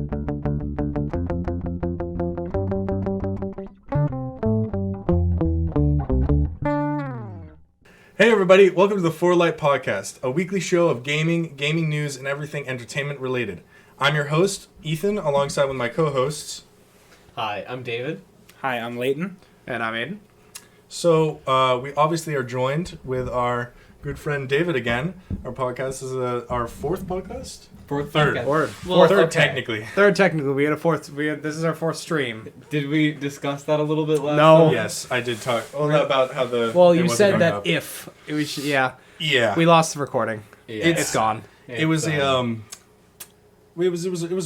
Hey everybody, welcome to the forlightpodcast, a weekly show of gaming news, and everything entertainment related. I'm your host, Ethan, alongside with my co-hosts. Hi, I'm David. Hi, I'm Leighton. And I'm Aiden. So, we obviously are joined with our good friend David again. Our podcast is our fourth podcast? Third. Third, technically. Third, technically. We had a fourth. This is our fourth stream. Did we discuss that a little bit last No. time? Yes, I did talk about how the... Well, it you wasn't said going that up. if it was, yeah, Yeah. we lost the recording. Yeah. It's gone. It was a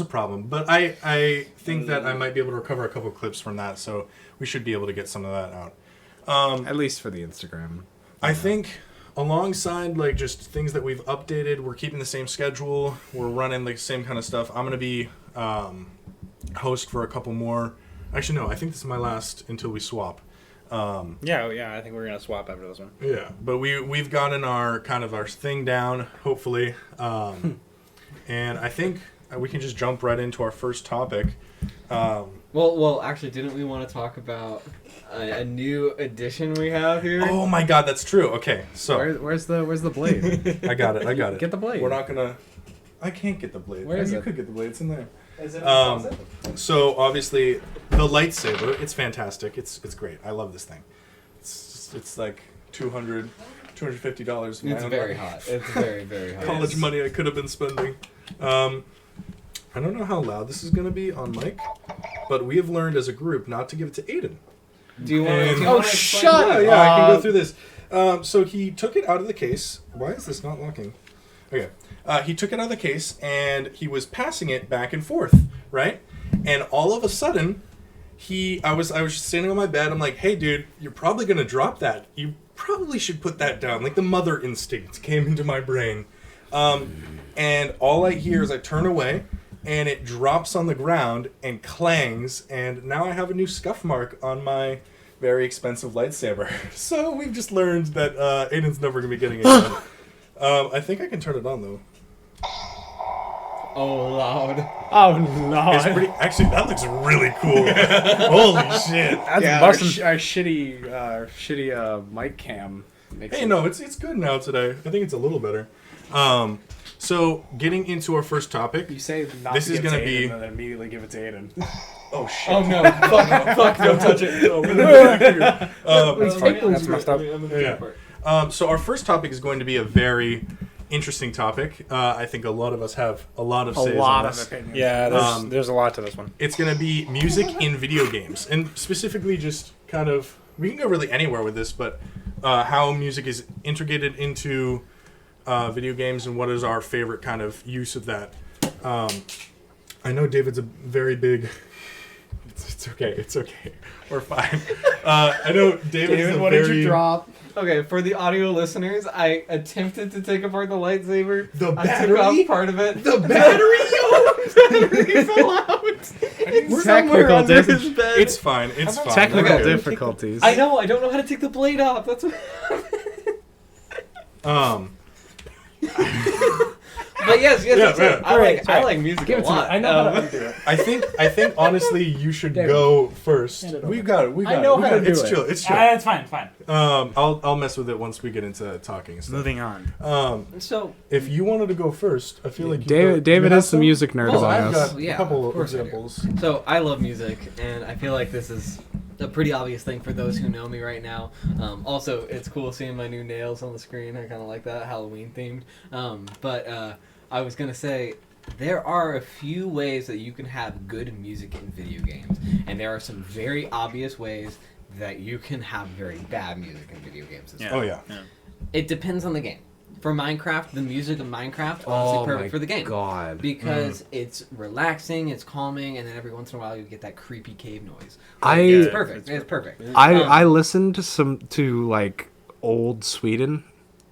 problem, but I think that I might be able to recover a couple clips from that, so we should be able to get some of that out. At least for the Instagram. I think alongside like just things that we've updated, we're keeping the same schedule. We're running the same kind of stuff. I'm gonna be host for a couple more. Actually, no, I think this is my last until we swap. Yeah, I think we're gonna swap after this one. Yeah, but we've gotten our thing down, hopefully, and I think we can just jump right into our first topic. Well, actually, didn't we want to talk about a new addition we have here? Oh my God, that's true. Okay, so Where's the blade? I got it. Get the blade. We're not gonna. I can't get the blade. Where is You it? could get the blade. It's in there. Is it So obviously the lightsaber, it's fantastic. It's great. I love this thing. It's like $250. It's very hot. It's very, very hot. College money I could have been spending. I don't know how loud this is going to be on mic, but we have learned as a group not to give it to Aiden. Do you want to Oh, shut Yeah, I can go through this. So he took it out of the case. Why is this not locking? Okay. He took it out of the case, and he was passing it back and forth, right? And all of a sudden, I was just standing on my bed. I'm like, hey, dude, you're probably going to drop that. You probably should put that down. Like, the mother instinct came into my brain. And all I hear is I turn away, and it drops on the ground and clangs, and now I have a new scuff mark on my very expensive lightsaber. So we've just learned that Aiden's never going to be getting it again. I think I can turn it on, though. Oh, loud. Oh no! It's pretty. Actually, that looks really cool. Holy shit! That's Yeah, busting our shitty mic cam. Hey, no, it's good now today. I think it's a little better. So getting into our first topic. You say not This to is give gonna it to be- Aiden and then immediately give it to Aiden. Oh shit! Oh, no. Fuck, don't touch it. That's messed up. Yeah. So our first topic is going to be a very interesting topic. I think a lot of us have a lot of A says lot on of this. opinions. Yeah, there's a lot to this one. It's going to be music in video games, and specifically just kind of, we can go really anywhere with this, but how music is integrated into video games and what is our favorite kind of use of that. I know David's a very big... It's okay. We're fine. I know David's a What very... did you drop? Okay, for the audio listeners, I attempted to take apart the lightsaber. The I took battery? off part of it. The battery, battery fell out. Technical Somewhere under his difficulties. bed. It's fine. It's fine. Technical We're good. difficulties. I know. I don't know how to take the blade off. That's what. But yes. Yeah. I like music Give a it to me. lot. I know how to undo it. I think honestly you should David, go first. hand it over. We got it. I know how to do It's it. chill. It's chill. It's fine, it's fine. I'll mess with it once we get into talking and stuff. Moving on. So, If you wanted to go first, I feel like David is the music nerd Well, among I've us. got Yeah, a couple of of course I do. examples. so I love music, and I feel like this is a pretty obvious thing for those who know me right now. Also, it's cool seeing my new nails on the screen. I kind of like that, Halloween themed. But I was gonna say, there are a few ways that you can have good music in video games, and there are some very obvious ways that you can have very bad music in video games as well. Oh yeah. It depends on the game. For Minecraft, the music of Minecraft honestly perfect for the game. God. Because it's relaxing, it's calming, and then every once in a while you get that creepy cave noise. It's It's perfect. It's perfect. I listened to like old Sweden,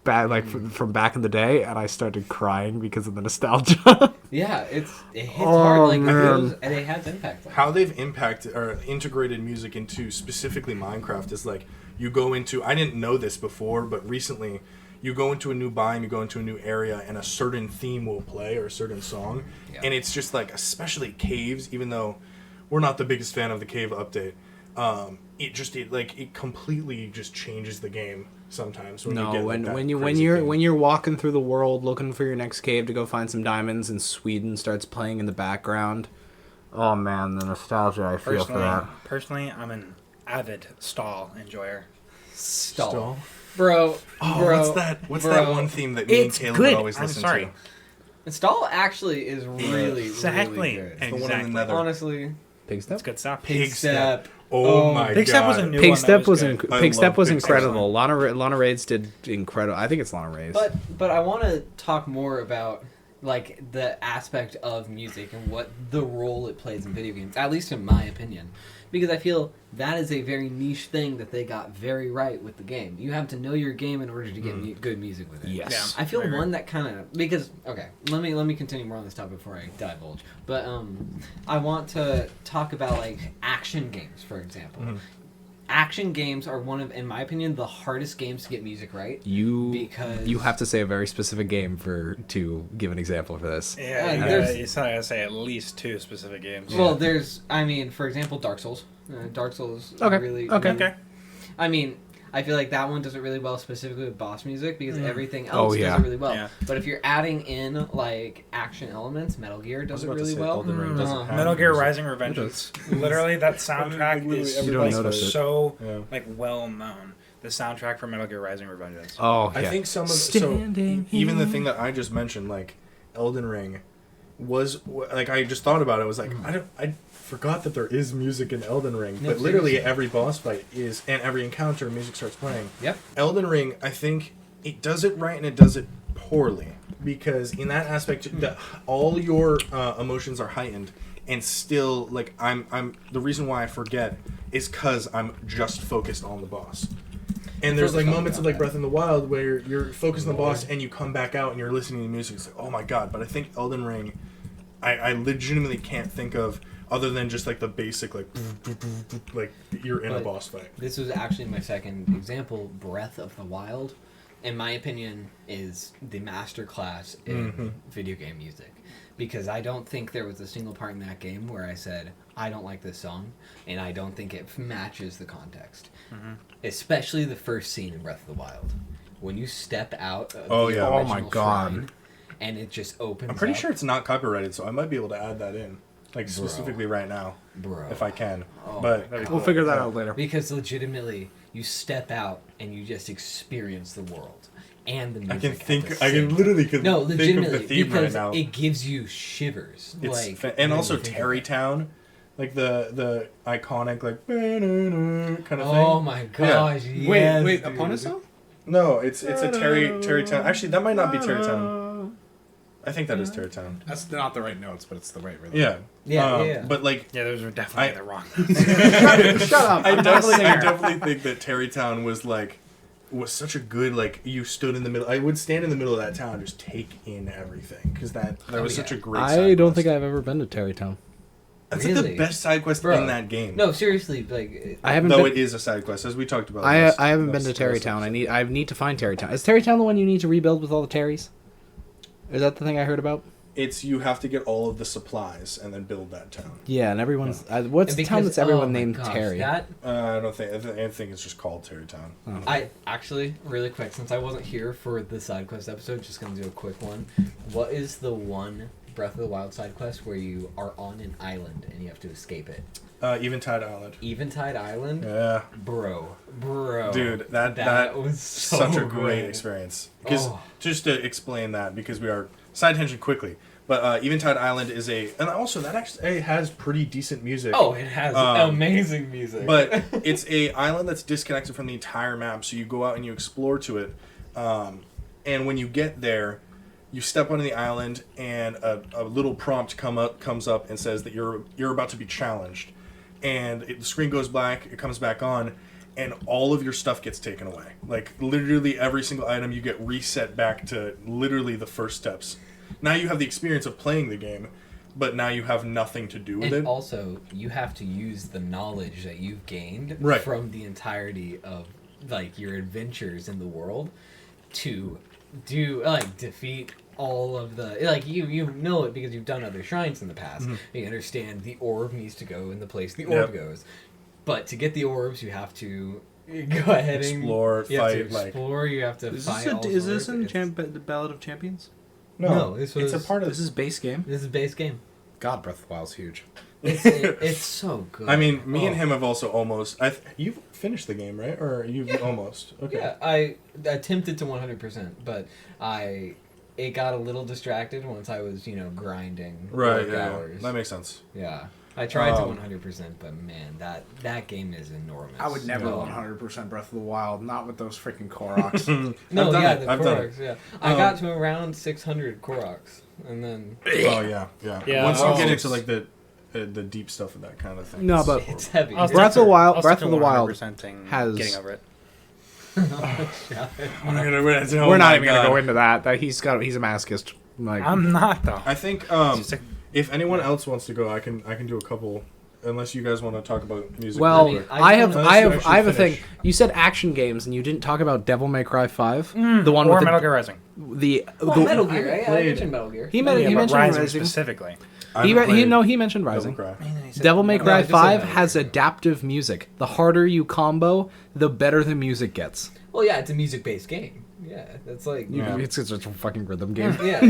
from back in the day, and I started crying because of the nostalgia. Yeah, it hits Oh, hard. Like man. and it has impact. How they've impacted or integrated music into specifically Minecraft is like you go into. I didn't know this before, but recently you go into a new biome, you go into a new area, and a certain theme will play or a certain song, and it's just like, especially caves. Even though we're not the biggest fan of the cave update, it completely just changes the game sometimes. When you're walking through the world looking for your next cave to go find some diamonds, and Sweden starts playing in the background. Oh man, the nostalgia I feel for that. Personally, I'm an avid stall enjoyer. Stall. Bro. What's that? What's that one theme that me and Caleb would always listen to? Stall actually is really, really good. It's the one in the nether. Honestly. Pig Step? That's good stuff. Pig Step. Oh my god. Pig Step was a new Pig one. Step was Pig Step was incredible. Lana Raids did incredible. I think it's Lana Raids. But I want to talk more about like the aspect of music and what the role it plays in video games, at least in my opinion, because I feel that is a very niche thing that they got very right with the game. You have to know your game in order to get good music with it. Yes. I feel one that kind of, because let me continue more on this topic before I divulge. But I want to talk about like action games, for example. Action games are one of, in my opinion, the hardest games to get music right. Because you have to say a very specific game to give an example for this. Yeah, you gotta say at least 2 specific games. Well, for example, Dark Souls. Dark Souls really... I mean, I feel like that one does it really well, specifically with boss music, because everything else does it really well. Yeah. But if you're adding in, like, action elements, Metal Gear does it really well. Metal Gear Rising Revengeance. Literally, that soundtrack is so well known. The soundtrack for Metal Gear Rising Revengeance. Oh, yeah. I think even the thing that I just mentioned, like Elden Ring, was like, I just thought about it. I was like, I forgot that there is music in Elden Ring, but literally every boss fight is, and every encounter, music starts playing. Yep. Elden Ring, I think it does it right and it does it poorly, because in that aspect, all your emotions are heightened, and still, like, I'm the reason why I forget is because I'm just focused on the boss. And there's like moments of like Breath in the Wild where you're focused on the boss and you come back out and you're listening to music. It's like, oh my god! But I think Elden Ring, I legitimately can't think of, other than just like the basic like you're in a boss fight. This was actually my second example. Breath of the Wild, in my opinion, is the masterclass in video game music, because I don't think there was a single part in that game where I said, I don't like this song, and I don't think it matches the context. Especially the first scene in Breath of the Wild, when you step out of the original shrine, and it just opens. I'm pretty sure it's not copyrighted, so I might be able to add that in, like specifically right now, if I can. But we'll figure that out later. Because legitimately, you step out and you just experience the world and the music. I can literally think of the theme because right now. It gives you shivers. And also Terrytown. Like the iconic like kind of thing. Oh my gosh! Yeah. Yes, wait, Epona song? No, it's a Terrytown. Actually, that might not be Terrytown. I think that is Terrytown. That's not the right notes, but it's the right rhythm. Yeah. But like, those are definitely the wrong. Shut up! I definitely think that Terrytown was such a good, like, you stood in the middle. I would stand in the middle of that town and just take in everything, because that was such a great. I don't think I've ever been to Terrytown. That's like the best side quest in that game. No, seriously, like I haven't. Though it is a side quest, as we talked about. I haven't been to Terrytown. I need to find Terrytown. Is Terrytown the one you need to rebuild with all the Terrys? Is that the thing I heard about? It's you have to get all of the supplies and then build that town. Yeah, and everyone's what's the town that's everyone named Terry? I think it's just called Terrytown. Oh. I actually, really quick, since I wasn't here for the side quest episode, just gonna do a quick one. What is the one Breath of the Wild side quest where you are on an island and you have to escape it? Eventide Island. Eventide Island? Yeah. Bro. Dude, that was such a great experience. Because just to explain that, because we are side tangent quickly, but Eventide Island is and also that actually has pretty decent music. Oh, it has amazing music. But it's a island that's disconnected from the entire map, so you go out and you explore to it, and when you get there, you step onto the island, and a little prompt comes up and says that you're about to be challenged, and the screen goes black, it comes back on, and all of your stuff gets taken away. Like literally every single item, you get reset back to literally the first steps. Now you have the experience of playing the game, but now you have nothing to do with it. And also, you have to use the knowledge that you've gained from the entirety of like your adventures in the world to defeat all of the you know it because you've done other shrines in the past. You understand the orb needs to go in the place the orb goes, but to get the orbs you have to go ahead and explore, you fight, have to explore. You have to fight. Is this in the Ballad of Champions? No, this it's a part of this is base game. This is base game. God, Breath of the Wild's huge. It's so good. I mean, me and him have also almost. You've finished the game, right? Or you've almost? Okay. Yeah, I attempted to 100%, but it got a little distracted once I was grinding Right. work Yeah. hours. That makes sense. Yeah. I tried to 100%, but man, that game is enormous. I would never 100% Breath of the Wild, not with those freaking Koroks. No, I've yeah, done it. the I've done Koroks, yeah. I got to around 600 Koroks, and then... Oh, yeah. Yeah, Once you get into, like, the deep stuff of that kind of thing. No, but It's heavy. I'll Breath of the Wild, I'll Breath stick of the to Wild 100%ing has- getting over it. we're not even gonna go into that. He's a masochist. Like, I'm not though. I think if anyone else wants to go, I can do a couple. Unless you guys want to talk about music. well, real quick. I have actually a thing. finish. You said action games, and you didn't talk about Devil May Cry 5, the one Or with Metal Gear Rising. the Metal Gear, I I played- mentioned Metal Gear. he Yeah, mentioned but Rising Rising. specifically. I haven't played He mentioned Devil Rising. Cry. Devil May No, Cry I just said 5 Metal has Gear. adaptive music. The harder you combo, the better the music gets. Well, yeah, it's a music-based game. Yeah, that's like... Yeah. It's just a fucking rhythm game. Yeah.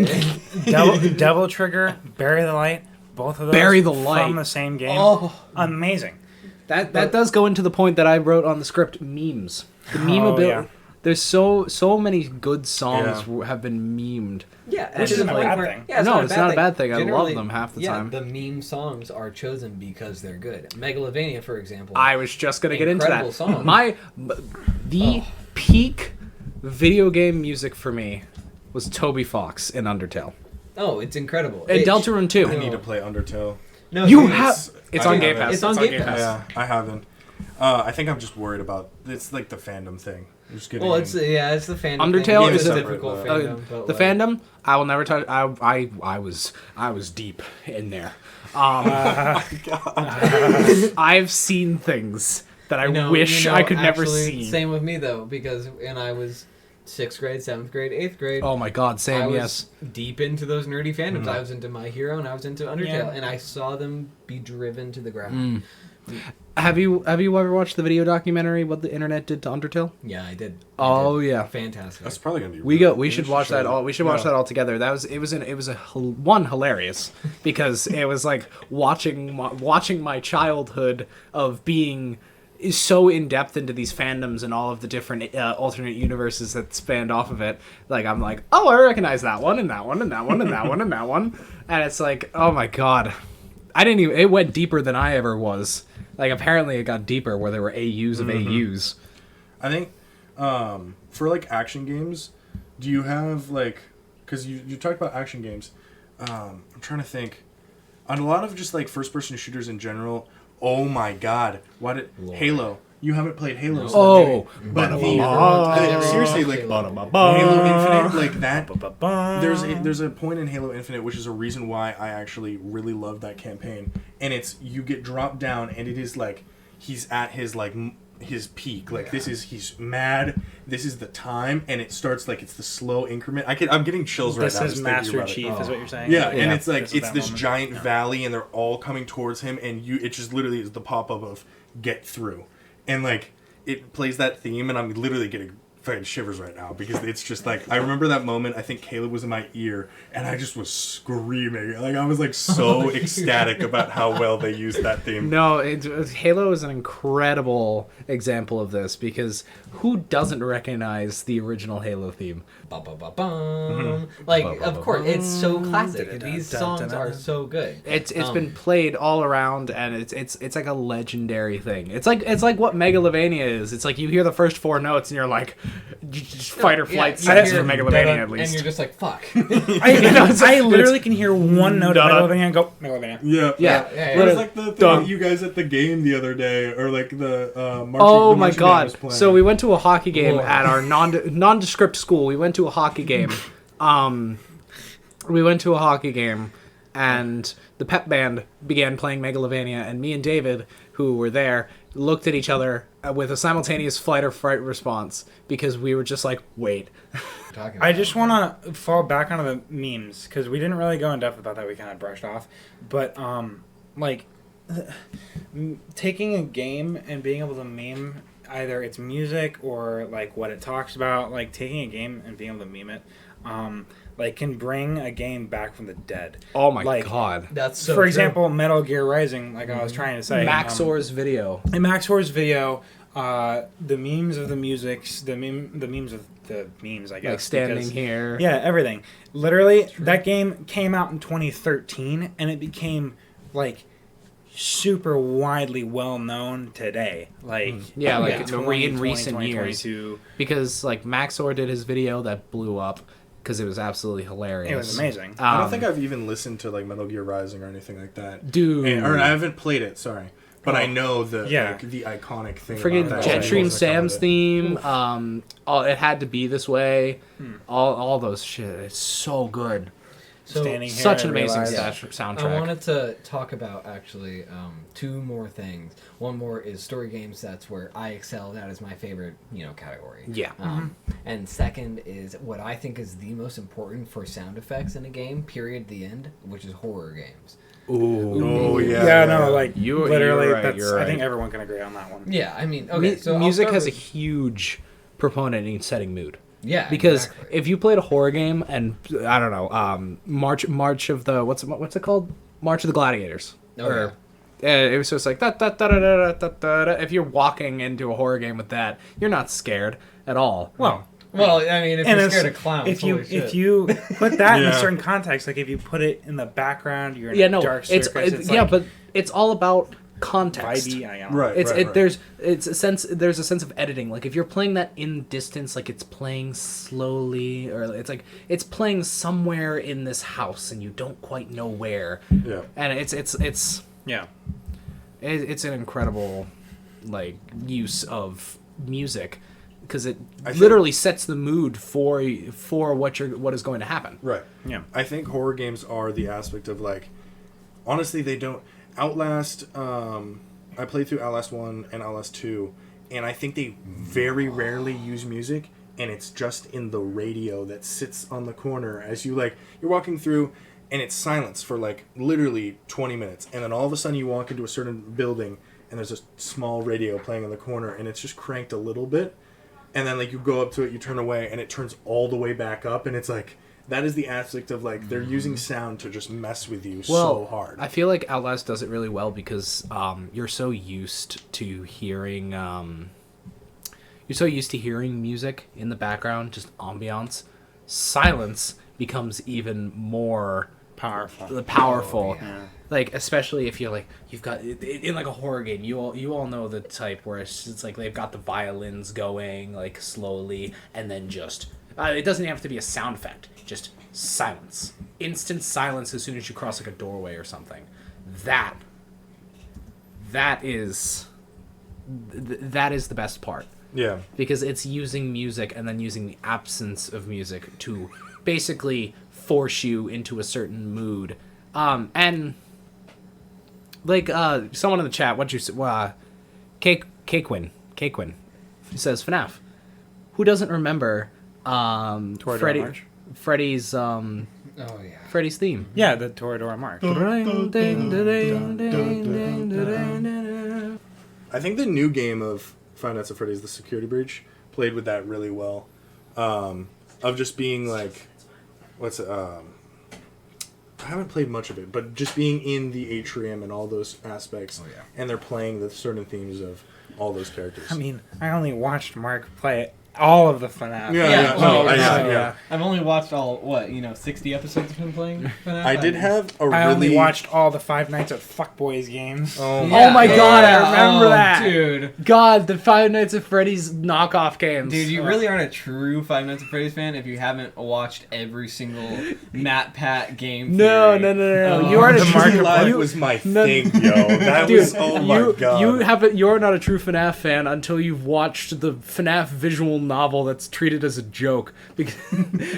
Devil Trigger, Bury the Light, both of those Bury the Light. from the same game. Oh. Amazing. That does go into the point that I wrote on the script, memes. The meme Oh, ability. yeah. There's so many good songs have been memed. Yeah, Which to isn't the a point bad where- thing. Yeah, No, it's not a bad thing. I love Generally, them half the time. The meme songs are chosen because they're good. Megalovania, for example. I was just gonna get into that. Incredible song. The peak video game music for me was Toby Fox in Undertale. Oh, it's incredible. And Deltarune 2. I need to play Undertale. No, You dude, have... It's I on Game haven't. Pass. It's on Game Pass. Yeah, I haven't. I think I'm just worried about it's like the fandom thing. Just getting Well, it's the fandom. Undertale thing. is a a- difficult fandom. But The like, fandom, I will never touch. I was deep in there. I've seen things that I wish I could never actually, see. Same with me though, because when I was 6th grade, 7th grade, 8th grade. Oh my God, I same. was Yes. deep into those nerdy fandoms. Mm. I was into My Hero and I was into Undertale, Yeah. and I saw them be driven to the ground. Have you ever watched the video documentary What the Internet Did to Undertale? Yeah, I did. Oh yeah. Fantastic. That's probably gonna be. We should watch that all. We should watch that all together. It was hilarious because it was like watching my childhood of being so in depth into these fandoms and all of the different alternate universes that spanned off of it. Like I'm like, oh, I recognize that one and that one and that one and that one and that one, and it's like, oh my God, I didn't even. It went deeper than I ever was. Like apparently it got deeper where there were AUs of AUs. I think for like action games, do you have like, because you talked about action games, I'm trying to think, on a lot of just like first person shooters in general. Oh my God, Halo? You haven't played Halo? Oh, but seriously, like Halo. Halo Infinite, like that. There's a point in Halo Infinite which is a reason why I actually really love that campaign, and it's you get dropped down and it is like he's at his his peak. Like he's mad. This is the time, and it starts like it's the slow increment. I'm getting chills right now. This is just thinking Master about it. Chief, is what you're saying? Yeah, and it's like This is it's that this moment. giant valley, and they're all coming towards him, and it just literally is the pop up of "Get Through," and like it plays that theme, and I'm literally getting fucking shivers right now because it's just like I remember that moment. I think Caleb was in my ear, and I just was screaming. Like I was like so ecstatic about how well they used that theme. No, Halo is an incredible example of this because who doesn't recognize the original Halo theme? Ba-ba-ba-bum. Like, of course, it's so classic. These songs are so good. It's been played all around, and it's like a legendary thing. It's like what Megalovania is. It's like you hear the first 4 notes, and you're like, just fight or flight Yeah, sets you for hear Megalovania at and least. you're just like, fuck. I literally can hear one note of Dun-dun. Megalovania and go, Megalovania. Yeah, Yeah. It was like the thing Done. with you guys at the game the other day, or like the marching. Oh the my marching band God! was playing. So we went to a hockey game Whoa. at our nondescript school. We went to a hockey game. We went to a hockey game, and the pep band began playing Megalovania, and me and David, who were there, looked at each other with a simultaneous flight or fright response because we were just like, wait. I just want to fall back onto the memes because we didn't really go in depth about that. We kind of brushed off, but taking a game and being able to meme either its music or like what it talks about, like taking a game and being able to meme it, like can bring a game back from the dead. Oh my god, that's so. For true. example, Metal Gear Rising, like I was trying to say, Maxor's video. In Maxor's video, the memes of the musics, the memes of the memes, I guess. Like standing here. Yeah, everything. Literally, that game came out in 2013, and it became, like, super widely well known today. Like, in recent years. Because, like, Maxor did his video that blew up because it was absolutely hilarious. It was amazing. I don't think I've even listened to, like, Metal Gear Rising or anything like that. Dude. Or I haven't played it, sorry. But I know the iconic thing. Freaking Jetstream Sam's theme. It had to be this way. All those shit. It's so good. So such an amazing soundtrack. I wanted to talk about actually two more things. One more is story games. That's where I excel. That is my favorite, category. Yeah. And second is what I think is the most important for sound effects in a game. Period. The end, which is horror games. Ooh, you literally. Right, that's. right. I think everyone can agree on that one. Yeah, I mean, okay. So music has a huge proponent in setting mood. Yeah, because exactly. if you played a horror game and I don't know, March of the what's it called? March of the Gladiators. It was just like da, da, da, da, da, da, da, da. If you're walking into a horror game with that, you're not scared at all. Well, I mean, if you're scared of clowns, if you put that in a certain context, like if you put it in the background, you're in a dark circus. But it's all about context. Right. There's a sense of editing. Like if you're playing that in distance, like it's playing slowly, or it's like it's playing somewhere in this house and you don't quite know where. Yeah. And it's an incredible like use of music. Because it literally sets the mood for what is going to happen. Right. Yeah. I think horror games are the aspect of like, honestly, they don't. Outlast. I played through Outlast 1 and Outlast 2, and I think they very rarely use music, and it's just in the radio that sits on the corner as you're walking through, and it's silence for like literally 20 minutes, and then all of a sudden you walk into a certain building, and there's a small radio playing in the corner, and it's just cranked a little bit. And then, like, you go up to it, you turn away, and it turns all the way back up. And it's like, that is the aspect of, like, they're using sound to just mess with you so hard. I feel like Outlast does it really well because you're so used to hearing... music in the background, just ambiance. Silence becomes even more... powerful. Yeah. Like, especially if you've got in like a horror game, you all know the type where it's like they've got the violins going like slowly, and then just it doesn't have to be a sound effect, just silence, instant silence as soon as you cross like a doorway or something. That is the best part. Yeah, because it's using music and then using the absence of music to basically force you into a certain mood. And like someone in the chat, what'd you say? K-Quinn says FNAF. Who doesn't remember Freddy's Freddy's theme? Yeah, the Toradora March. I think the new game of Five Nights at Freddy's, The Security Breach, played with that really well. Of just being like, I haven't played much of it, but just being in the atrium and all those aspects, and they're playing the certain themes of all those characters. I mean, I only watched Mark play all of the FNAF. Yeah. I've only watched 60 episodes of him playing FNAF. I only watched all the Five Nights at Fuckboys games. Oh my god, I remember that. Dude. God, the Five Nights at Freddy's knockoff games. Dude, you really aren't a true Five Nights at Freddy's fan if you haven't watched every single Matt Pat game. No. You are the Markiplier was my thing, yo. That was my god. You're not a true FNAF fan until you've watched the FNAF visual novel that's treated as a joke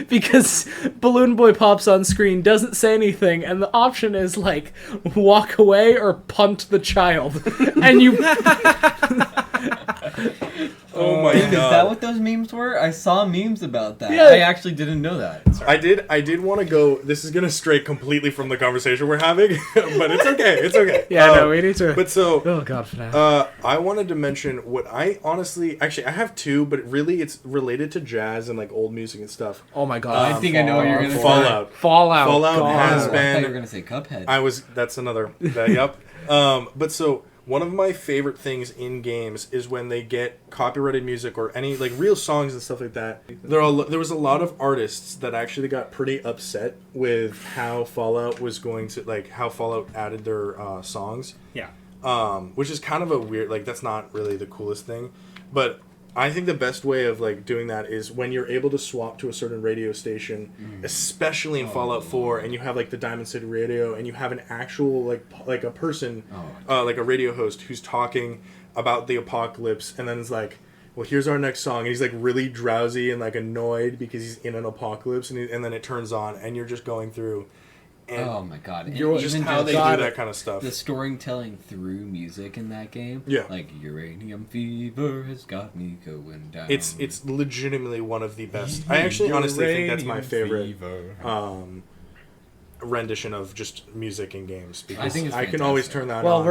because Balloon Boy pops on screen, doesn't say anything, and the option is like walk away or punt the child, and you. Oh my Dude, god! is that what those memes were? I saw memes about that. Yeah. I actually didn't know that. I did want to go. This is gonna stray completely from the conversation we're having, but it's okay. It's okay. Yeah, no, we need to. But so, oh god, FNAF. I wanted to mention what I honestly, actually, I have two, but really, it's related to jazz and like old music and stuff. Oh my god. I think I know what you're gonna say. Fallout. Fallout. Fallout God. has I thought been. you were gonna say Cuphead. That's another. Yep. But so. One of my favorite things in games is when they get copyrighted music or any like real songs and stuff like that. There was a lot of artists that actually got pretty upset with how Fallout was going to like how Fallout added their songs. Yeah. Which is kind of a weird like that's not really the coolest thing, but I think the best way of like doing that is when you're able to swap to a certain radio station, especially in Fallout 4, and you have like the Diamond City Radio, and you have an actual like a person, like a radio host who's talking about the apocalypse, and then it's like, well, here's our next song, and he's like really drowsy and like annoyed because he's in an apocalypse, and then it turns on, and you're just going through. And oh my god! And you're just even how they do that kind of stuff. The storytelling through music in that game, Yeah. like uranium fever has got me going down. It's legitimately one of the best. I actually honestly think that's my favorite rendition of just music in games because I think it's I can always fantastic. turn that Well, on.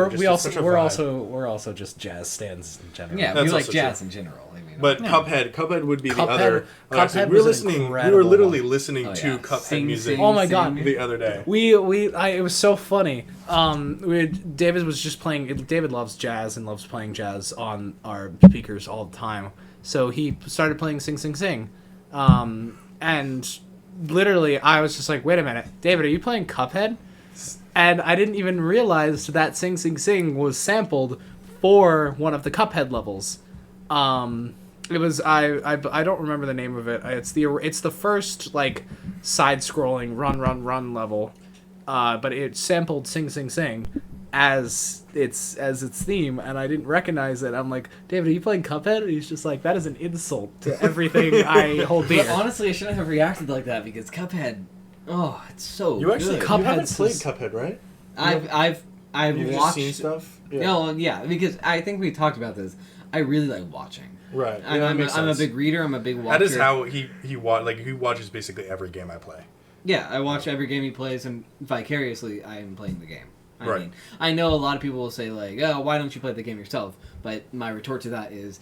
we're also just jazz stands in general. Yeah, That's we like also jazz true. in general. I mean, But Cuphead would be the Cuphead- other. Cuphead we were was an listening. We incredible were literally one. listening Oh, to yeah. Cuphead Sing, music sing, Oh my god. sing. the other day. It was so funny. David was just playing. David loves jazz and loves playing jazz on our speakers all the time. So he started playing Sing Sing Sing, and literally I was just like, "Wait a minute, David, are you playing Cuphead?" And I didn't even realize that Sing Sing Sing was sampled for one of the Cuphead levels. It was I don't remember the name of it. It's the first like side-scrolling run level, but it sampled Sing Sing Sing as its theme, and I didn't recognize it. I'm like, David, are you playing Cuphead? And he's just like, that is an insult to everything I hold dear. But honestly, I shouldn't have reacted like that because Cuphead. Oh, it's so You actually good. you haven't Cuphead's played just- Cuphead, right? I've You've watched just seen stuff. Yeah. No, yeah, because I think we talked about this. I really like watching. Right. Yeah, I'm, that I'm, makes I'm a sense. big reader. I'm a big watcher. That is how he watches basically every game I play. Yeah, I watch every game he plays, and vicariously, I am playing the game. I Right. mean, I know a lot of people will say like, "Oh, why don't you play the game yourself?" But my retort to that is,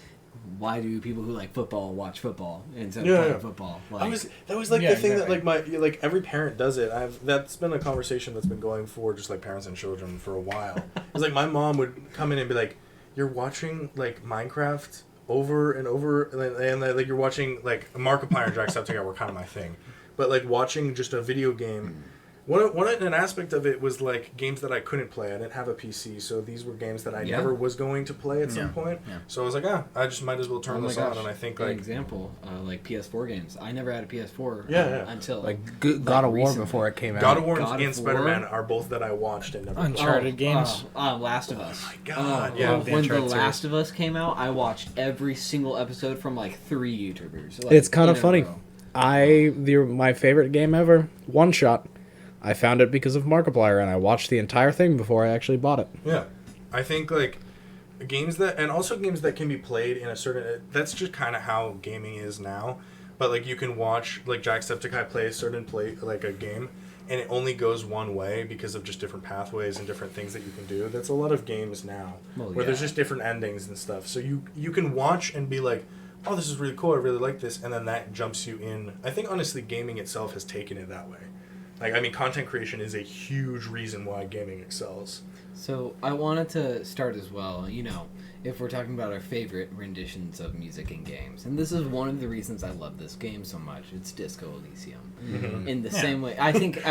why do people who like football watch football instead of playing football? Like, That was like Yeah, the thing exactly. that like every parent does it. That's been a conversation that's been going for just like parents and children for a while. It's like my mom would come in and be like, "You're watching like Minecraft over and over, and like you're watching like Markiplier and Jacksepticeye were kind of my thing, but like watching just a video game." An aspect of it was like games that I couldn't play. I didn't have a PC, so these were games that I Yeah. never was going to play at some point. Yeah. So I was like, I just might as well turn oh my this gosh, on. And I think an like example, like PS4 games. I never had a PS4 Yeah. until Like God of War recently. before it came out. God of War God of and Spider-Man War? are both that I watched and never played. Uncharted games. Last of Us. Oh my God, Oh, yeah, when the The Uncharted Last series. of Us came out, I watched every single episode from like 3 YouTubers. Like, It's kind in of a funny. row. My favorite game ever, One Shot. I found it because of Markiplier, and I watched the entire thing before I actually bought it. Yeah, I think like games that and also games that can be played in a certain. That's just kind of how gaming is now. But like you can watch like Jacksepticeye play a certain like a game, and it only goes one way because of just different pathways and different things that you can do. That's a lot of games now Well, where there's yeah. just different endings and stuff. So you can watch and be like, oh, this is really cool. I really like this, and then that jumps you in. I think honestly, gaming itself has taken it that way. Like, I mean, content creation is a huge reason why gaming excels. So I wanted to start as well, you know, if we're talking about our favorite renditions of music in games. And this is one of the reasons I love this game so much. It's Disco Elysium. Mm-hmm. In the same way. I think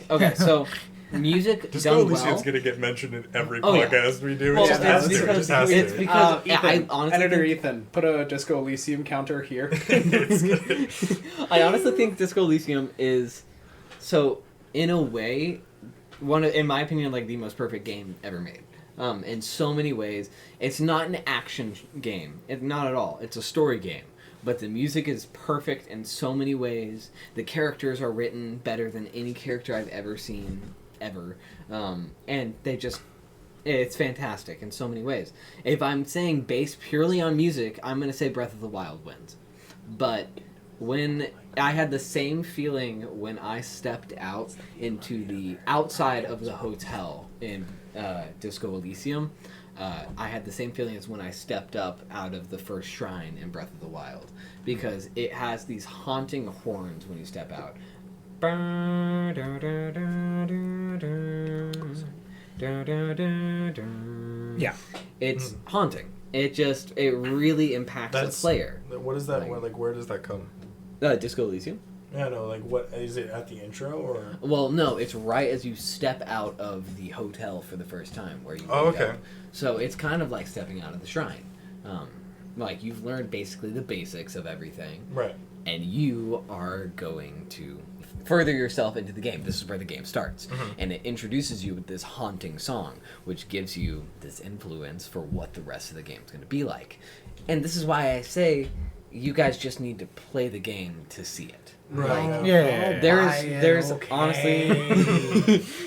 okay, so music Disco done Elysium's well. going to get mentioned in every Oh, yeah. podcast we do. Well, It just has it's to. It because- just has it's to. because I honestly Editor think, Ethan, put a Disco Elysium counter here. I honestly think Disco Elysium is so in a way in my opinion, like the most perfect game ever made. In so many ways, it's not an action game. It's not at all. It's a story game but the music is perfect in so many ways. The characters are written better than any character I've ever seen, ever. And it's fantastic in so many ways. If I'm saying based purely on music, I'm going to say Breath of the Wild wins. But when I had the same feeling when I stepped out into the outside of the hotel in Disco Elysium, I had the same feeling as when I stepped up out of the first shrine in Breath of the Wild, because it has these haunting horns when you step out. Yeah. It's haunting. It really impacts the player. What is that? Where does that come? Disco Elysium? Yeah, no, what is it at the intro or? Well, no, it's right as you step out of the hotel for the first time, where you. Okay. Up. So it's kind of like stepping out of the shrine. Like you've learned basically the basics of everything, right? And you are going to further yourself into the game. This is where the game starts, and it introduces you with this haunting song, which gives you this influence for what the rest of the game is going to be like. And this is why I say you guys just need to play the game to see it. Right. Like, Yeah. There's honestly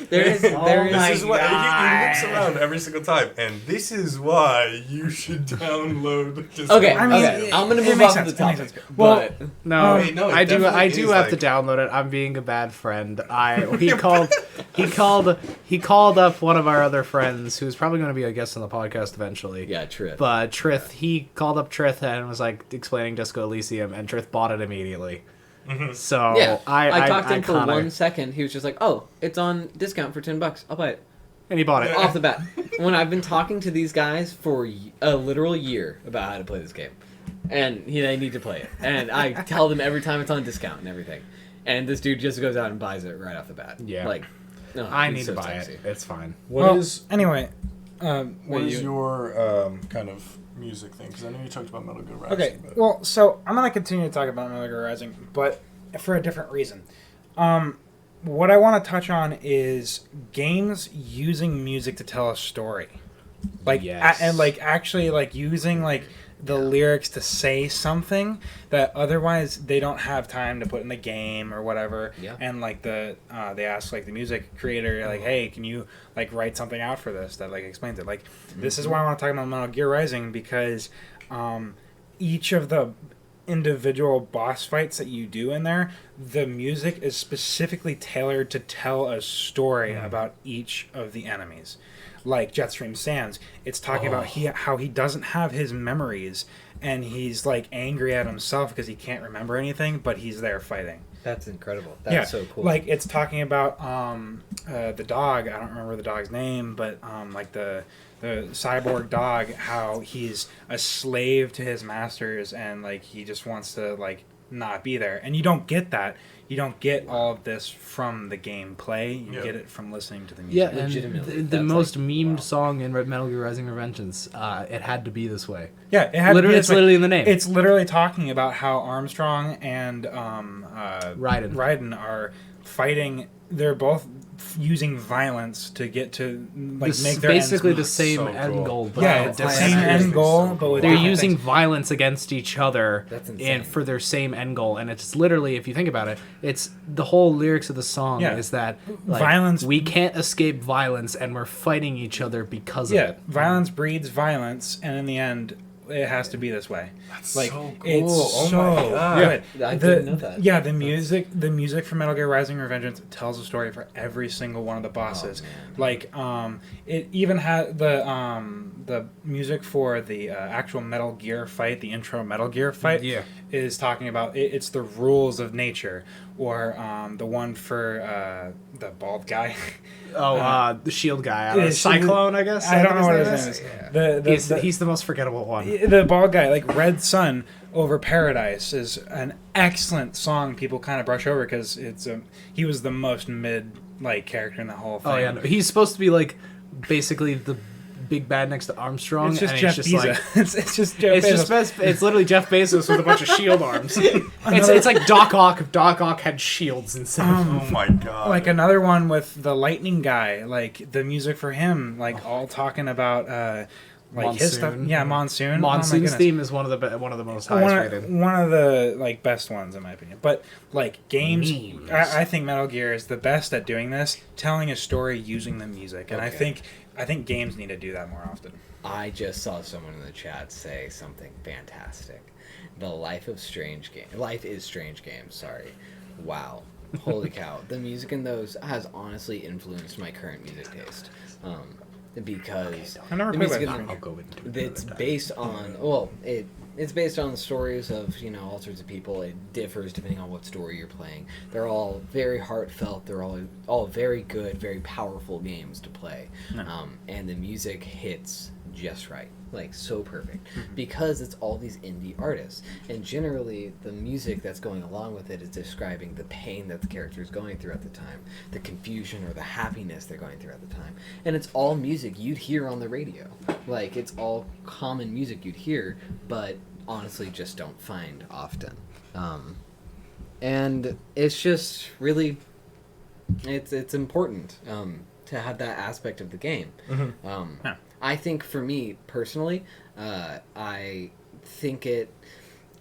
there is This is what he looks around every single time, and this is why you should download. Okay, I mean, okay. I'm gonna it move makes off the sense, it makes topic. sense. Well, But No, Wait, no, it I do definitely have is to download it. I'm being a bad friend. He called up one of our other friends who's probably going to be a guest on the podcast eventually. yeah, true. But Trith, he called up Trith and was like explaining Disco Elysium, and Trith bought it immediately. So Yeah, I talked to him for kinda- 1 second. He was just like, "Oh, it's on discount for $10. I'll buy it." and he bought it. Off the bat. When I've been talking to these guys for a literal year about how to play this game, and they need to play it, and I tell them every time it's on discount and everything, and this dude just goes out and buys it right off the bat. Yeah. Like, no, I he's need so to buy sexy. it. It's fine. What is anyway? what is your kind of music thing? Because I know you talked about Metal Gear Rising. Okay, but... well, so I'm gonna continue to talk about Metal Gear Rising, but for a different reason. What I want to touch on is games using music to tell a story, like Yes. and like actually like using like the lyrics to say something that otherwise they don't have time to put in the game or whatever. Yeah. And like they ask like the music creator like, hey, can you like write something out for this that like explains it? Like this is why I want to talk about Metal Gear Rising, because each of the individual boss fights that you do in there, the music is specifically tailored to tell a story about each of the enemies. Like Jetstream Sands, it's talking about how he doesn't have his memories, and he's like angry at himself because he can't remember anything, but he's there fighting. That's incredible. That's so cool. Like it's talking about the dog. I don't remember the dog's name, but like the cyborg dog, how he's a slave to his masters, and like he just wants to like not be there. And you don't get that. You don't get all of this from the gameplay. You get it from listening to the music. Yeah, and Legitimately, the that's most like, memed song in Metal Gear Rising: Revengeance, it had to be this way. Yeah, it had Literally, to be it's literally in the name. It's literally talking about how Armstrong and Raiden are fighting. They're both using violence to get to like make their basically ends the meet. same So end cool. goal. But Yeah, with it's the different same actors. end goal, but with They're different using things. violence against each other That's insane. and for their same end goal, and it's literally, if you think about it, it's the whole lyrics of the song Yeah. is that like, Violence- we can't escape violence, and we're fighting each other because of Yeah, it. violence breeds violence, and in the end, it has to be this way. That's Like so cool. it's Oh so my God. good. I didn't know that. Yeah, the music for Metal Gear Rising: Revengeance tells a story for every single one of the bosses. Like it even had the music for the actual Metal Gear fight, the intro Metal Gear fight. Yeah. Is talking about it's the rules of nature, or the one for the bald guy. The shield guy, Yeah, Cyclone, I guess. I don't know what his is. name is. He's the most forgettable one. The bald guy, like Red Sun over Paradise, is an excellent song. People kind of brush over because he was the most mid like character in the whole thing. Oh yeah, no, he's supposed to be like basically the big bad next to Armstrong. It's just and Jeff it's just Bezos. like it's just Jeff Bezos. it's literally Jeff Bezos with a bunch of shield arms. It's like Doc Ock if Doc Ock had shields instead of Oh my god! Like another one with the lightning guy, like the music for him, like all talking about like his stuff. Monsoon. Yeah, Monsoon. Oh my Monsoon's goodness. theme is one of the most highest rated. One of the like best ones in my opinion. But like games, Memes. I think Metal Gear is the best at doing this, telling a story using the music, and Okay. I think games need to do that more often. I just saw someone in the chat say something fantastic. The Life is Strange games. Sorry. Wow. Holy cow. The music in those has honestly influenced my current music taste. Because I never the played music Life in- is I'll go into it it's another time. based on it's based on the stories of all sorts of people. It differs depending on what story you're playing. They're all very heartfelt. They're all very good, very powerful games to play. No. And the music hits just right, like so perfect, because it's all these indie artists, and generally the music that's going along with it is describing the pain that the character is going through at the time, the confusion or the happiness they're going through at the time, and it's all music you'd hear on the radio. Like, it's all common music you'd hear, but honestly just don't find often. And it's just really, it's important to have that aspect of the game. Yeah. I think for me personally, I think it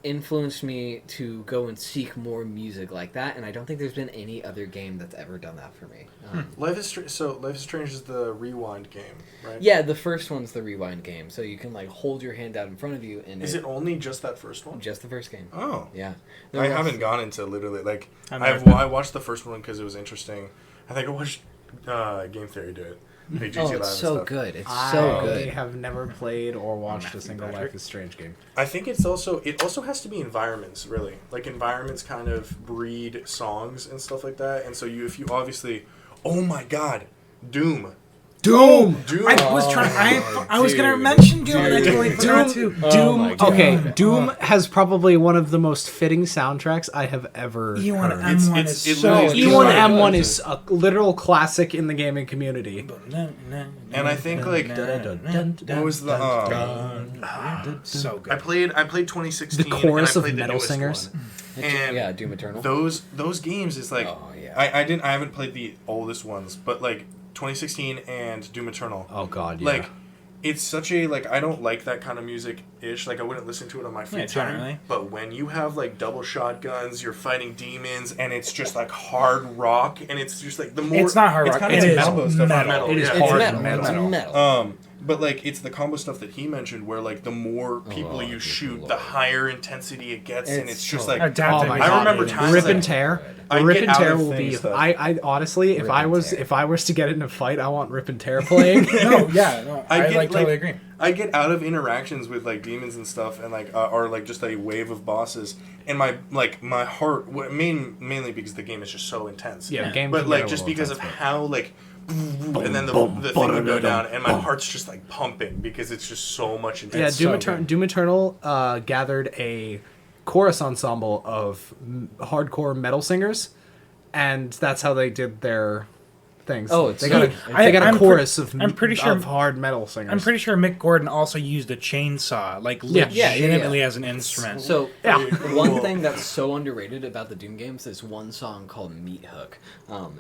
influenced me to go and seek more music like that, and I don't think there's been any other game that's ever done that for me. Life is Strange is the rewind game, right? Yeah, the first one's the rewind game, so you can like hold your hand out in front of you, and Is it only just that first one? just the first game? Oh. Yeah, I haven't gone into literally like I I watched the first one because it was interesting. I think I watched Game Theory do it. Like GT Oh, Live it's and so stuff. good. It's so I good. have never played or watched a Matthew single Patrick. Life is Strange game. I think it also has to be environments, really. Like environments kind of breed songs and stuff like that. And so if you obviously, oh my God, Doom. Doom! I was trying. I was gonna dude. mention Doom, and I totally forgot Doom, to. Oh my God. okay, Doom has probably one of the most fitting soundtracks I have ever E1 heard. M1 It's- is it so. literally is E1 It's M1 is a literal classic in the gaming community. And I think like what was the so I good. played 2016. The chorus and of I played the Metal newest Singers. one. And Yeah, Doom Eternal. those games is like Oh, yeah. I haven't played the oldest ones, but like 2016 and Doom Eternal. Oh god, yeah. Like it's such a like I don't like that kind of music ish. Like I wouldn't listen to it on my free Yeah, time. generally. But when you have like double shotguns, you're fighting demons, and it's just like hard rock, and it's just like the more It's not hard rock, kinda it like is combo stuff on metal. It is yeah. It's hard metal. metal. It's metal. But like it's the combo stuff that he mentioned, where like the more people Oh, you good shoot, lord. the higher intensity it gets, and It's it's just so like Adaptive. Oh my I god, remember dude. times Rip like- and Tear. I Rip get and out Tear of will be. things that- I honestly, if Rip I and was Tear. to get in a fight, I want Rip and Tear playing. No, yeah, no, I get, like totally agree. I get out of interactions with like demons and stuff, and like or like just a wave of bosses, and my heart mainly because the game is just so intense. Yeah, the game But can like get a just little because of intense, how like. And then the thing would go down, and my heart's just like pumping because it's just so much Yeah, intense. Doom Eternal gathered a chorus ensemble of hardcore metal singers, and that's how they did their things. Oh, it's they got so- they got a I'm chorus I'm pretty sure of hard metal singers. I'm pretty sure Mick Gordon also used a chainsaw, like Yeah. legitimately Yeah. as an instrument. So Yeah. one thing that's so underrated about the Doom games is one song called Meat Hook.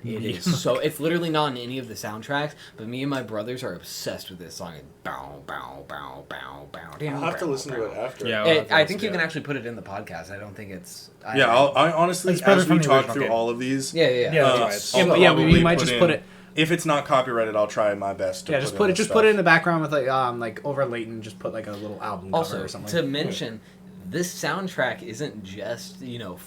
It is so it's literally not in any of the soundtracks, but me and my brothers are obsessed with this song. And bow bow bow bow bow. I'll have to listen to it after. Yeah, I think you can actually put it in the podcast. I don't think it's. Yeah, I honestly, It's better as from we the talk original through game. all of these, Yeah, yeah, Yeah, yeah. that's why it's- I'll Yeah, we probably might just put it. If it's not copyrighted, I'll try my best. To Yeah, just in put it. this Just put it in stuff. the background with like overlaid and just put like a little album cover Also, or something. to mention, this soundtrack isn't just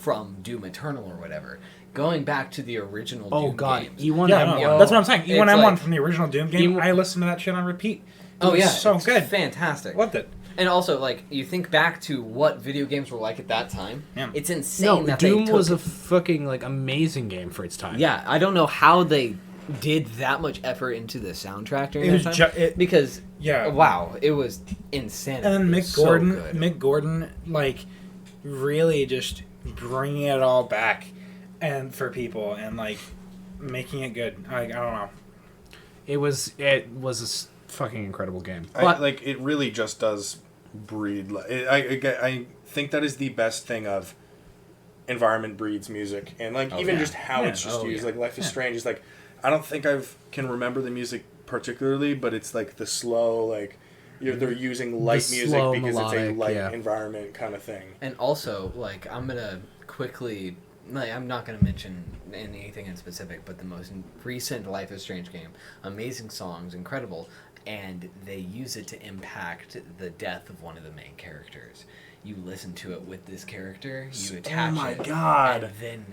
from Doom Eternal or whatever. Going back to the original Oh Doom god, games. E1 yeah, M1. no, that's what I'm saying. E1 It's M1 like- from the original Doom game. E1 I listened to that shit on repeat. It Oh was yeah, so it's good. fantastic. Loved it. And also, like, you think back to what video games were like at that time. Yeah. It's insane No, that Doom they took... was a fucking like amazing game for its time. Yeah, I don't know how they did that much effort into the soundtrack during It that was time. ju- yeah. Wow, it was insane. And then It Mick was so Gordon, good. Mick Gordon, like really just bringing it all back, and for people and like making it good. I don't know. It was fucking incredible game. I, like it really just does breed. I think that is the best thing of environment breeds music, and like Oh, even yeah. just how Yeah. it's just Oh, used. yeah. Like Life is Yeah. Strange is like can remember the music particularly, but it's like the slow they're using light music slow because it's a melodic, light yeah. environment kind of thing. And also, like, I'm gonna quickly, like, I'm not gonna mention anything in specific, but the most recent Life is Strange game, amazing songs, incredible, and they use it to impact the death of one of the main characters. You listen to it with this character, you attach Oh my it, God. and then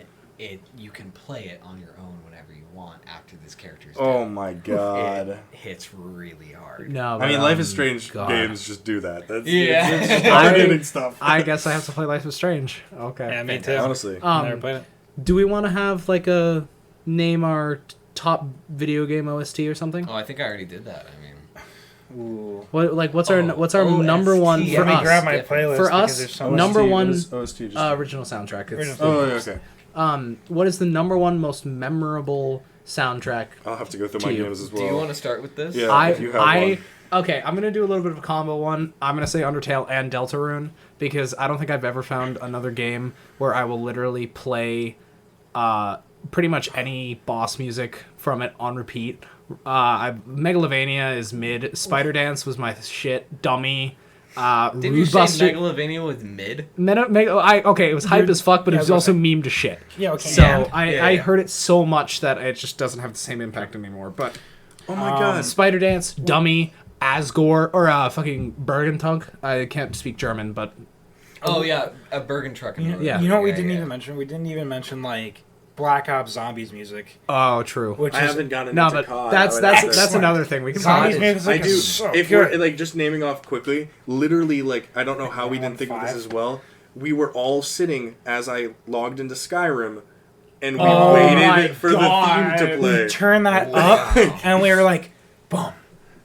you can play it on your own whenever you want after this character's Oh dead. my God. It hits really hard. No, I but, mean, Life is Strange God. games just do that. That's Yeah. it's just dominating I- stuff. I guess I have to play Life is Strange. Okay. Yeah, me too. Honestly. Never played it. Do we want to have like a name our top video game OST or something? Oh, I think I already did that. I mean, Ooh. What's our Oh, number one OST. for Let me us? grab my different. playlist For because us, there's so number much. one- What is OST just Original soundtrack. It's, Original Oh, yeah, okay. what is the number one most memorable soundtrack? I'll have to go through To my you. games as well. do you want to start with this? Yeah. if you have one. Okay, I'm gonna do a little bit of a combo one. I'm gonna say Undertale and Deltarune because I don't think I've ever found another game where I will literally play pretty much any boss music from it on repeat. Megalovania is mid. Spider Dance was my shit. Dummy. Did you Rude say Buster. Megalovania was mid? Okay, it was hype as fuck, but it Yeah, was I also was meme to shit. Yeah, okay. So Yeah. I heard it so much that it just doesn't have the same impact anymore. But Oh my God. Spider Dance, Dummy, Asgore, or fucking Bergentunk. I can't speak German, but Oh yeah, a Bergen truck. Yeah. You know what we Yeah, didn't yeah. even mention? We didn't even mention like Black Ops Zombies music, oh, true. which I is haven't gotten No, into but COD. that's I would that's have to- that's another thing we can talk Zombies about. music I do. is so If good. we're like just naming off quickly, literally, like I don't know how we didn't think of this 5. as well. We were all sitting as I logged into Skyrim, and we Oh my waited for God. the theme to play. We turned that up, and we were like, boom.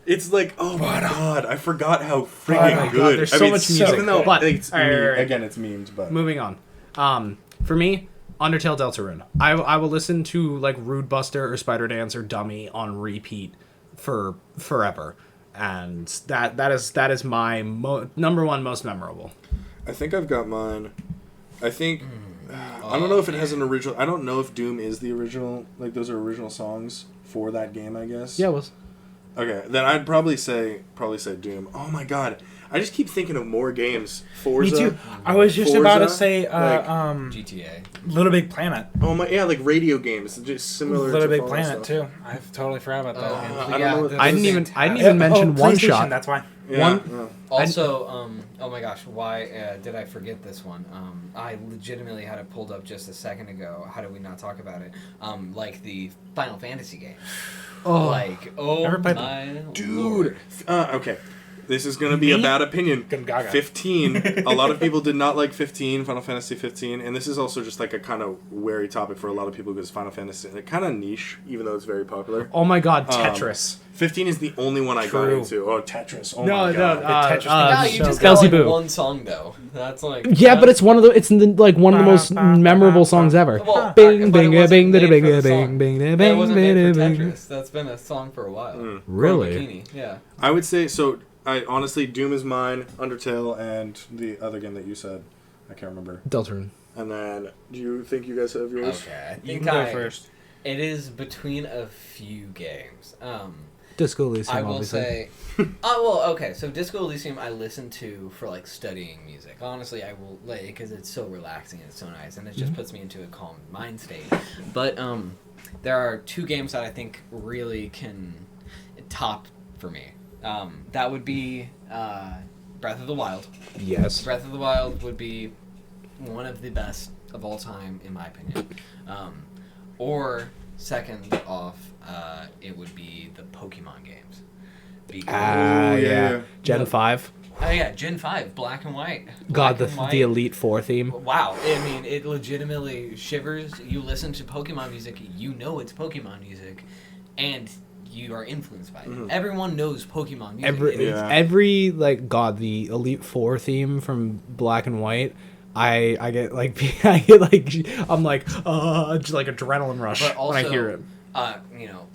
It's like, oh my God, I forgot how Oh freaking my God, good. there's I so mean, much music. Even though But- it's Alright, alright. again, it's memes, but Moving on. For me, Undertale Deltarune. I will listen to like Rude Buster or Spider Dance or Dummy on repeat for forever, and that is my number one most memorable. I think I've got mine. I think I don't know if it has an original. I don't know if Doom is the original. Like those are original songs for that game, I guess. Yeah, it was. Okay, then I'd probably say Doom. Oh my God, I just keep thinking of more games. Forza. Me too. I was just about to Forza, say, like- GTA. Little Big Planet. Oh my, yeah, like radio games, just similar. Little to Big Fallout Planet stuff. too. I totally forgot about that. I don't know what the- I I didn't even Yeah, mention One PlayStation, Shot. That's why. Yeah, One- yeah. Also, oh my gosh, why did I forget this one? I legitimately had it pulled up just a second ago. How did we not talk about it? Like the Final Fantasy game. Oh, Like, oh Never played my Dude. lord. Okay. This is gonna be a Me? bad opinion. Gaga. 15. A lot of people did not like 15, Final Fantasy 15, and this is also just like a kind of wary topic for a lot of people because Final Fantasy is kind of niche, even though it's very popular. oh my God, Tetris. 15 is the only one I got True. into. Oh, Tetris. Oh No, my no, God. Tetris Yeah, game you so just good. got like Belzebub. one song though. That's like Yeah, but it's one of the most memorable songs ever. Well, Bing, but it bing, wasn't bing, made bing, for the bing, song. bing, bing, It wasn't made for bing. Tetris. That's been a song for a while. Really? Bikini, yeah. I would say so. I honestly, Doom is mine, Undertale, and the other game that you said. I can't remember. Deltarune. And then, do you think you guys have yours? Okay, I You think can go first. It is between a few games. Disco Elysium, I will obviously. say, oh well, okay. So Disco Elysium, I listen to for like studying music. Honestly, I will like because it's so relaxing and it's so nice, and it just puts me into a calm mind state. But there are two games that I think really can top for me. That would be Breath of the Wild. Yes. Breath of the Wild would be one of the best of all time, in my opinion. Or second off, it would be the Pokemon games. Because, yeah, yeah. Gen No. 5. oh yeah, Gen 5, Black and White. God, Black and White. the Elite Four theme. Wow, I mean, it legitimately shivers. You listen to Pokemon music, you know it's Pokemon music, and you are influenced by it. Everyone knows Pokemon music. Yeah. Every like God, the Elite Four theme from Black and White. I get like I'm like just like adrenaline rush But also, when I hear it.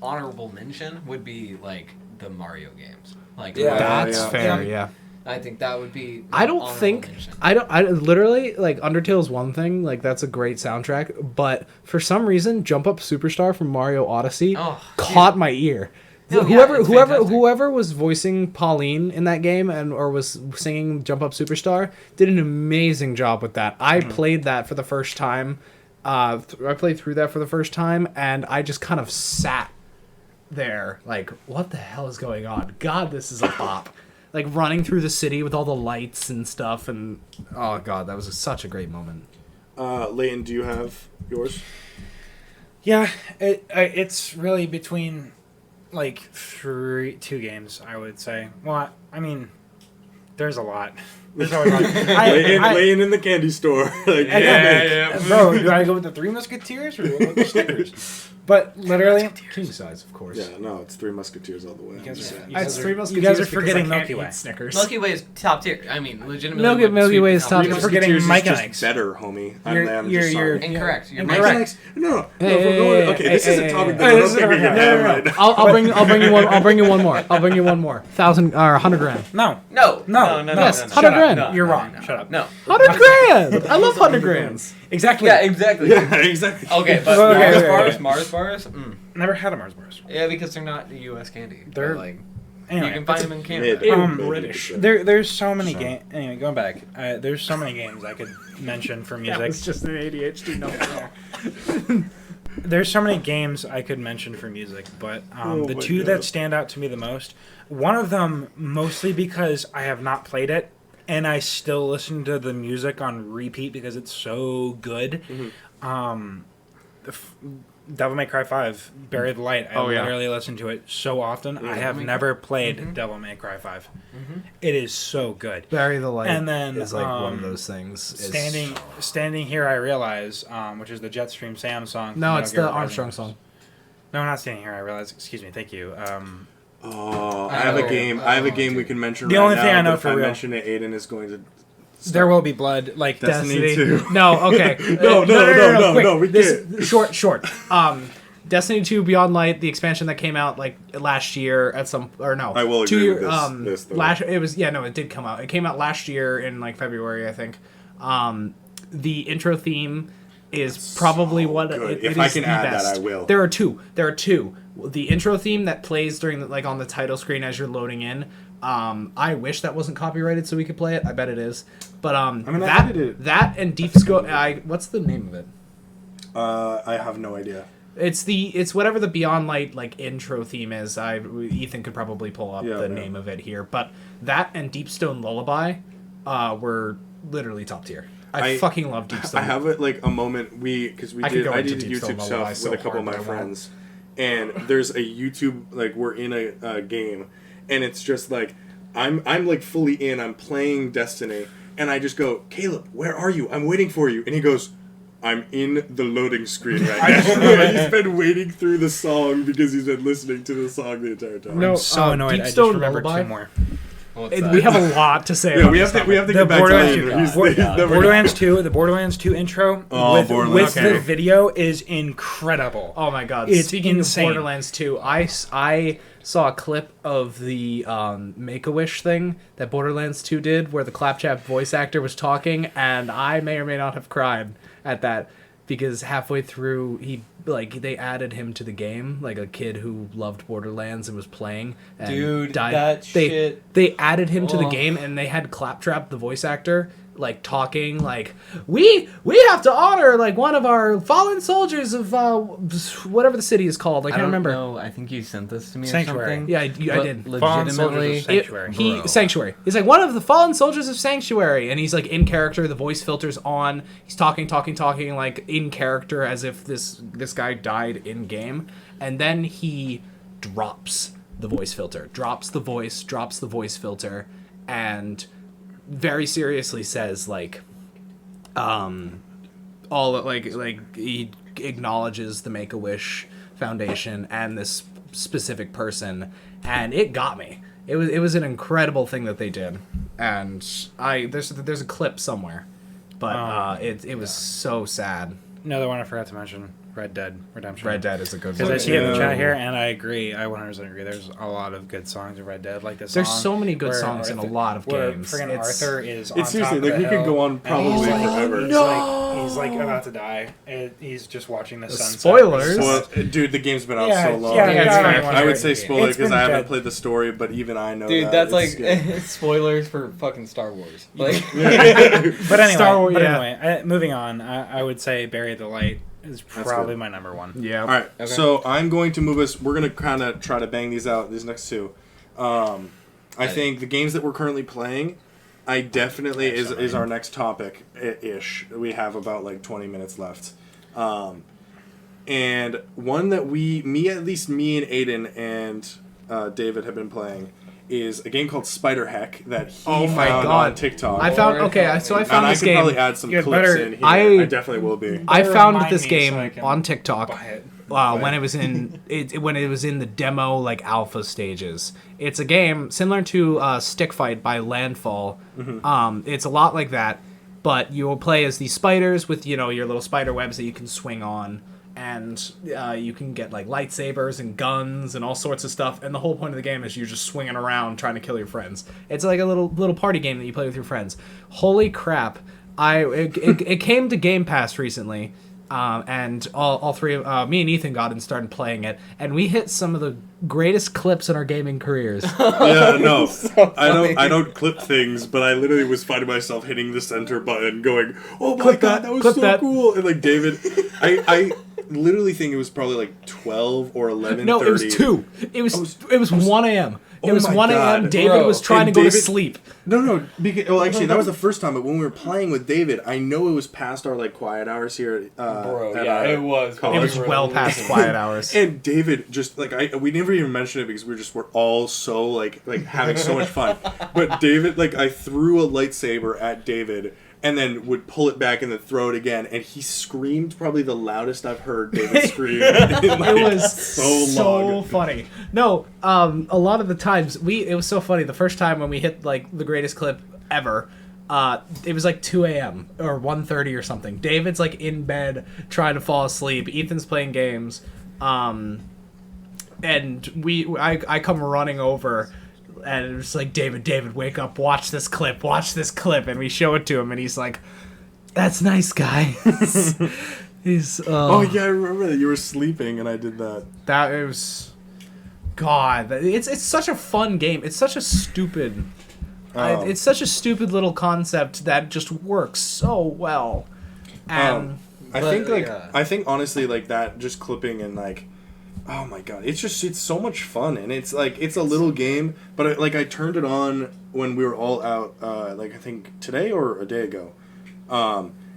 Honorable mention would be like the Mario games. Like Yeah. That's yeah. fair, yeah. I think that would be. I don't honorable think mention. I literally like Undertale's one thing, like that's a great soundtrack, but for some reason Jump Up Superstar from Mario Odyssey Oh, caught my ear. No, yeah, it's fantastic. Whoever was voicing Pauline in that game or was singing Jump Up Superstar did an amazing job with that. I played that for the first time. I played through that for the first time, and I just kind of sat there like, what the hell is going on? God, this is a bop. Like running through the city with all the lights and stuff, and oh god, that was such a great moment. Leighton, do you have yours? Yeah, it's really between like two games, I would say. Well, I mean, there's a lot. There's always a lot. Leighton in the candy store. Like, yeah. Bro, do I go with the Three Musketeers or with the Snickers? But literally, King size, of course. Yeah, no, it's Three Musketeers all the way. You guys are forgetting Milky Way. Snickers. Milky Way is top tier. I mean, legitimately. Milky Way is top Three tier. Forgetting Musketeers Mike is and just Ike's. better, homie. I'm You're just sorry. Incorrect. You're Incorrect. Mike and Ike's. No, Hey, this is a topic that hey, I this don't think we is- can no, have no, right no. now. I'll bring you one more. 1,000 or 100 grand. No. No. No. Yes, no. 100 grand. No, You're no, wrong. no. Shut up. No. 100 grand. I love 100 grands. Exactly. Yeah, exactly. Yeah, exactly. Okay, but Okay. Mars bars. Never had a Mars bars. Yeah, because they're not U.S. candy. They're- like Anyway, you can find them in Canada. Mid. British. there's so many games. Anyway, going back, there's so many games I could mention for music. That was just an ADHD number. There's so many games I could mention for music, but the my two God. that stand out to me the most, one of them mostly because I have not played it, and I still listen to the music on repeat because it's so good. Devil May Cry 5, Bury the Light. I literally listen to it so often. I have never played Devil May Cry 5. It is so good. Bury the Light And then, is like one of those things. Standing Here I Realize, which is the Jetstream Sam song. No, from it's Metal the Gear Armstrong Rising. song. No, not Standing Here I Realize. Excuse me. Thank you. Oh, I have a game. I have a game we can mention The right only now. thing I know but if for I real. mention it, Aiden is going to. There Will Be Blood. Like Destiny 2. No, okay. No, we this, short. Destiny 2 Beyond Light, the expansion that came out like last year at some or no. I will 2 agree year, with this though. last it did come out. It came out last year in like February, I think. The intro theme is probably so what good. it If is I can the add that, best. I will. There are two. The intro theme that plays during like on the title screen as you're loading in. I wish that wasn't copyrighted so we could play it. I bet it is. But that and Deep Scope. What's the name of it? I have no idea. It's whatever the Beyond Light like intro theme is. Ethan could probably pull up the name of it here, but that and Deep Stone Lullaby were literally top tier. I fucking love Deep Stone. I have it like a moment because I did Deep Stone YouTube Lullaby stuff with a couple of my friends, and there's a YouTube like we're in a game, and it's just like I'm like fully in. I'm playing Destiny, and I just go, Caleb, where are you? I'm waiting for you, and he goes, I'm in the loading screen right now. He's been waiting through the song because he's been listening to the song the entire time. I'm so annoyed. Deep I just Stone remembered Lullaby? two more. We have a lot to say. Yeah, about we this have to topic. get back Borderlands, to Ian. The Borderlands 2 intro with Borderlands, the video is incredible. Oh my god! It's Speaking insane. of Borderlands 2, I saw a clip of the Make-A-Wish thing that Borderlands 2 did, where the Claptrap voice actor was talking, and I may or may not have cried at that because halfway through they added him to the game, like a kid who loved Borderlands and was playing and Dude, died. that shit. They added him to the game, and they had Claptrap, the voice actor, like talking like we have to honor like one of our fallen soldiers of whatever the city is called. I can't remember. No, I think you sent this to me Sanctuary. or something. Yeah, I But did. Fallen soldiers Legitimately, of Sanctuary. Bro. Sanctuary. He's like one of the fallen soldiers of Sanctuary, and he's like in character. The voice filter's on. He's talking like in character as if this guy died in game, and then he drops the voice filter, drops the voice filter, and very seriously says like, all like he acknowledges the Make-A-Wish Foundation and this specific person, and it got me. It was an incredible thing that they did, and there's a clip somewhere, but it was so sad. Another one I forgot to mention. Red Dead Redemption. Red Dead is a good Because one. I see it in the Yeah. chat here, and I agree. I 100% agree. There's a lot of good songs in Red Dead. Like this There's song so many good where songs in a Arthur- lot of where games. Friggin' It's- Arthur is on It's seriously, top of like, the we could hill, go on and probably he's like, forever. He's like about to die. And he's just watching the sunset. Spoilers. Well, dude, the game's been out Yeah, so long. yeah, it's yeah, fair. yeah, I would yeah. say spoiler It's because been I haven't dead. played the story, but even I know Dude, that. that's It's like good. spoilers for fucking Star Wars. Like, But anyway, Star Wars, yeah. moving on. I would say Bury the Light is probably good. my number one. Yeah. All right, Okay. so I'm going to move us. We're going to kind of try to bang these out, these next two. I think the games that we're currently playing, I definitely is our next topic ish. We have about like 20 minutes left. And one that me and Aiden and David have been playing is a game called Spider Heck that he Oh my found God. on TikTok. I found okay. So I and found I this could probably game. add some You clips better- in here. I- I definitely will be. I Better found remind this me game so I can on TikTok. buy it. When it was in when it was in the demo like alpha stages. It's a game similar to Stick Fight by Landfall. It's a lot like that, but you will play as these spiders with your little spider webs that you can swing on, and you can get like lightsabers and guns and all sorts of stuff. And the whole point of the game is you're just swinging around trying to kill your friends. It's like a little party game that you play with your friends. Holy crap! It came to Game Pass recently. And all three of me and Ethan got and started playing it, and we hit some of the greatest clips in our gaming careers. Yeah, no, I don't clip things, but I literally was finding myself hitting the center button, going, "Oh my Clip god, that, that was clip so that." cool!" And like David, I literally think it was probably like 12 or 11. No, it was 2. It was 1 a.m. It Oh was my 1 a.m. God, David bro. was trying And to go to David- sleep. No, because, well, actually, that was the first time. But when we were playing with David, I know it was past our like quiet hours here. bro, at yeah, our it was. college. It was well past quiet hours. And David just like we never even mentioned it because we're all so like having so much fun. But David, like, I threw a lightsaber at David and then would pull it back and then throw it again, and he screamed probably the loudest I've heard David scream. It was so so long. funny. No, a lot of the times it was so funny. The first time when we hit like the greatest clip ever, it was like 2 a.m. or 1:30 or something. David's like in bed trying to fall asleep. Ethan's playing games, and I come running over. And it was like, David, wake up, watch this clip. And we show it to him, and he's like, that's nice, guys. He's, Oh yeah, I remember that you were sleeping and I did that. that it was, God, it's such a fun game. It's such a stupid, it's such a stupid little concept that just works so well. And I But, think like yeah. I think honestly like that just clipping and like, oh my god, it's so much fun, and it's like it's a little game, but I turned it on when we were all out, like I think today or a day ago,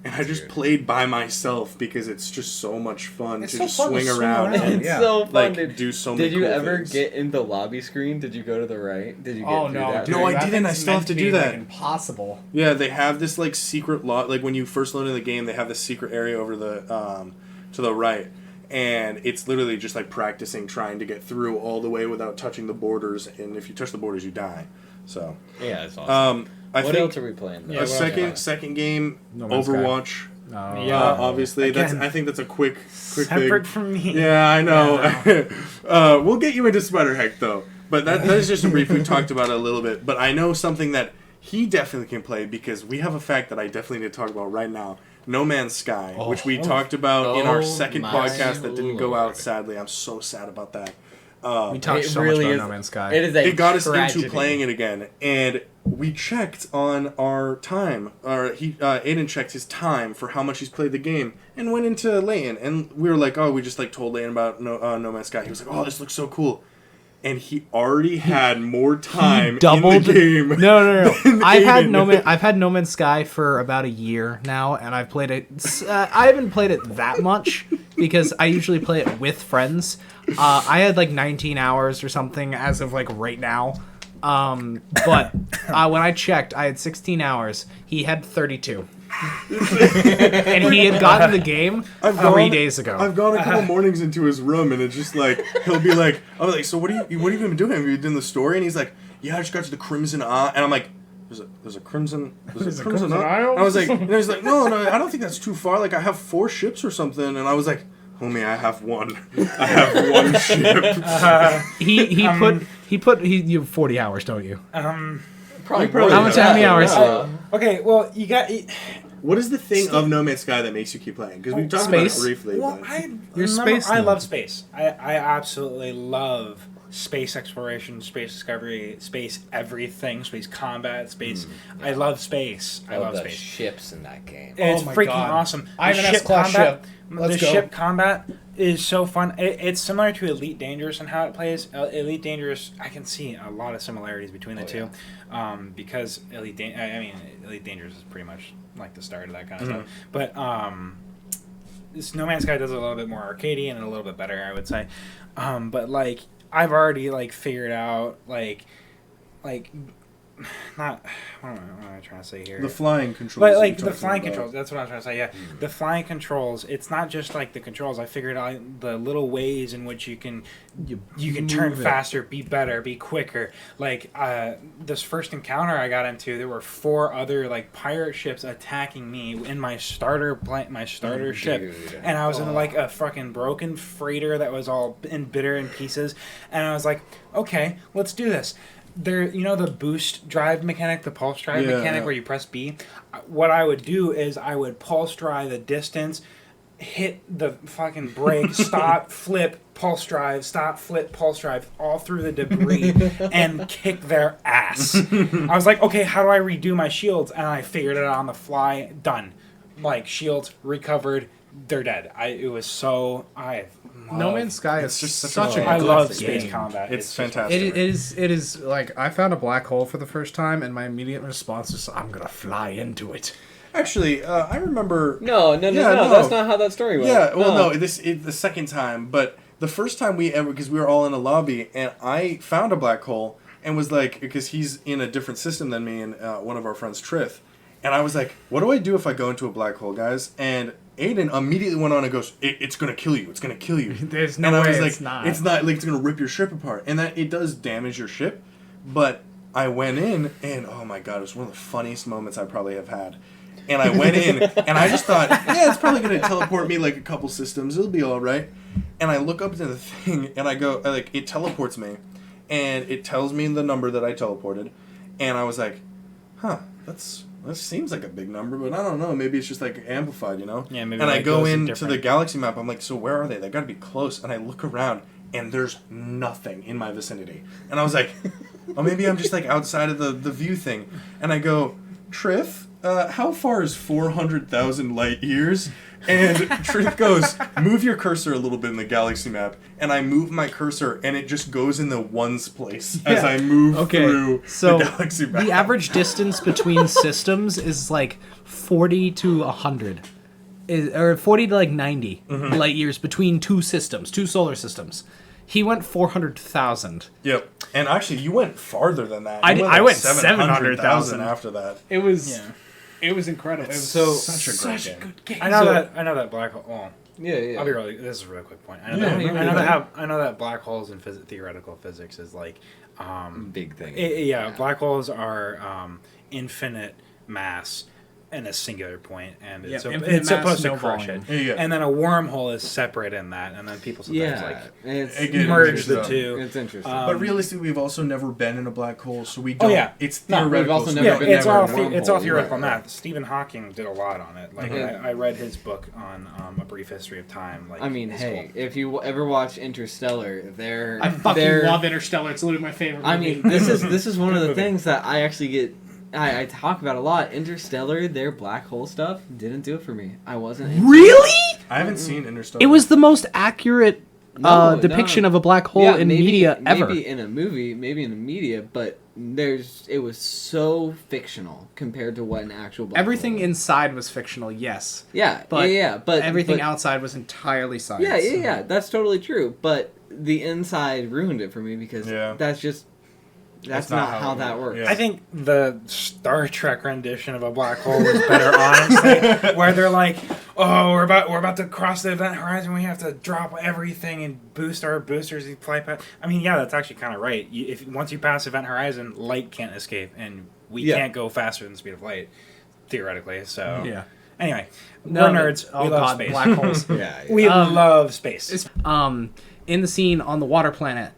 and I just played by myself because it's just so much fun to just swing around and It's so fun, like dude. do so many. Did you cool ever things. get in the lobby screen? Did you go to the right? Did you get oh through no, that? dude, No, I that didn't. I thing's still have meant to be, do like, that. impossible. Yeah, they have this like secret lot. Like when you first load in the game, they have this secret area over the to the right, and it's literally just like practicing trying to get through all the way without touching the borders. And if you touch the borders, you die. So, Yeah, it's awesome. I What think else are we playing? Yeah, a what second game, No Man's Sky. Overwatch. Yeah. Obviously, Again, I think that's a quick Separate thing. from me. Yeah, I know. We'll get you into Spider Heck though, but that is just a brief. We talked about it a little bit, but I know something that he definitely can play because we have a fact that I definitely need to talk about right now. No Man's Sky, which we talked about in our Oh second my podcast that didn't go out. Lord. Sadly, I'm so sad about that. We talked It so really much is. about No Man's Sky. It is a It got us tragedy. into playing it again, and we checked on our time. Aiden checked his time for how much he's played the game, and went into Layton, and we were like, oh, we just like told Layton about No Man's Sky. He was like, oh, this looks so cool, and he already had more time doubled in the game. No. than I've had Aiden. I've had No Man's Sky for about a year now, and I've played it. I haven't played it that much because I usually play it with friends. I had like 19 hours or something as of like right now. But when I checked, I had 16 hours. He had 32. And he had gotten the game 3 days ago. I've gone a couple mornings into his room, and it's just like he'll be like, "I'm like, so what have you been doing? Have you done the story?" And he's like, "Yeah, I just got to the Crimson Isle," and I'm like, "There's a Crimson Crimson Isle? I was like, and he's like, "No, I don't think that's too far. Like, I have 4 ships or something." And I was like, homie, I have one. I have one ship. You have 40 hours, don't you? Probably How many hours? Okay, well, you got. What is the thing of No Man's Sky that makes you keep playing? Because we've talked Space. about it briefly. Well, But space I nerd. love space. I absolutely love space exploration, space discovery, space everything, space combat, space. I love space. I love the space. ships in that game. It's Oh my freaking God. awesome. I have The an S-class ship. Let's the go. ship combat is so fun. It's similar to Elite Dangerous and how it plays. Elite Dangerous, I can see a lot of similarities between the two, because Elite Dangerous is pretty much like the start of that kind of stuff. But this No Man's Sky does it a little bit more arcadey and a little bit better, I would say. But like I've already like figured out like not what am I trying to say here? the flying controls. But that like you're the talking flying about. controls, that's what I'm trying to say. Yeah, the flying controls. It's not just like the controls. I figured out the little ways in which you can turn move it. faster, be better, be quicker. Like this first encounter I got into, there were 4 other like pirate ships attacking me in my starter ship, Dude. and I was in like a fucking broken freighter that was all bitter in pieces, and I was like, okay, let's do this. There, the boost drive mechanic, the pulse drive mechanic where you press B. What I would do is I would pulse drive the distance, hit the fucking brake, stop, flip, pulse drive, stop, flip, pulse drive, all through the debris and kick their ass. I was like, okay, how do I redo my shields? And I figured it out on the fly. Done. Like, shields recovered. They're dead. No Man's Sky is just such a I good love game. space combat. It's just- fantastic. It is like I found a black hole for the first time, and my immediate response is I'm gonna fly into it. Actually, I remember. No, that's not how that story went. Yeah, well, no, the second time, but the first time because we were all in a lobby, and I found a black hole and was like, because he's in a different system than me and one of our friends, Trith, and I was like, what do I do if I go into a black hole, guys? And Aiden immediately went on and goes, it's gonna kill you. It's gonna kill you. There's no and I way was like, it's not. It's not like it's gonna rip your ship apart, and that it does damage your ship. But I went in, and oh my god, it was one of the funniest moments I probably have had. And I went in, and I just thought, yeah, it's probably gonna teleport me like a couple systems. It'll be all right. And I look up to the thing, and it teleports me, and it tells me the number that I teleported, and I was like, huh, that seems like a big number, but I don't know. Maybe it's just like amplified, Yeah, maybe. And I like go those are into the different. galaxy map. I'm like, so where are they? They got to be close. And I look around, and there's nothing in my vicinity. And I was like, oh, maybe I'm just like outside of the view thing. And I go, Trith, how far is 400,000 light years? And Trith goes, move your cursor a little bit in the galaxy map. And I move my cursor, and it just goes in the ones place as I move through the galaxy map. The average distance between systems is like 40 to 100. Or 40 to like 90 light years between two solar systems. He went 400,000. Yep. And actually, you went farther than that. I You went 700,000 700,000 after that. It was Yeah. It was incredible. It's such a great game. I know that black hole. Well, Yeah. I'll be really. This is a really quick point. I know Yeah, that. you're I know right. that. I know that black holes in theoretical physics is like. Big thing. Black holes are infinite mass and a singular point, and it's, Yeah, infinite it's supposed mass, to no crush volume. it. Yeah. And then a wormhole is separate in that, and then people sometimes it's Again, merge the interesting. two. It's interesting. But realistically, we've also never been in a black hole, so we don't. yeah. It's No, we've theoretical. also so never we Yeah, been don't- it's never all in it's all wormhole, theoretical right. math. Stephen Hawking did a lot on it. Like Mhm. I read his book on A Brief History of Time. Like I mean, it's hey, cool. if you ever watch Interstellar, I fucking love Interstellar. It's literally my favorite movie. I mean, this is one of the things that I actually get. I talk about a lot. Interstellar, their black hole stuff didn't do it for me. I wasn't. into it. Really? I haven't seen Interstellar. It was the most accurate No, depiction no. of a black hole Yeah, in maybe, media ever. Maybe in a movie, maybe in the media, but it was so fictional compared to what an actual black Everything hole is. inside was fictional, yes. Yeah, But but everything but, outside was entirely science. Yeah, that's totally true. But the inside ruined it for me because Yeah. that's not how that works. Yeah. I think the Star Trek rendition of a black hole is better, honestly. Where they're like, "Oh, we're about to cross the event horizon. We have to drop everything and boost our boosters and fly past." I mean, yeah, that's actually kind of right. Once you pass event horizon, light can't escape, and we Yeah. can't go faster than the speed of light, theoretically. So Yeah. Anyway, No, we're nerds. oh We love god, space. black holes. Yeah. We love space. In the scene on the water planet,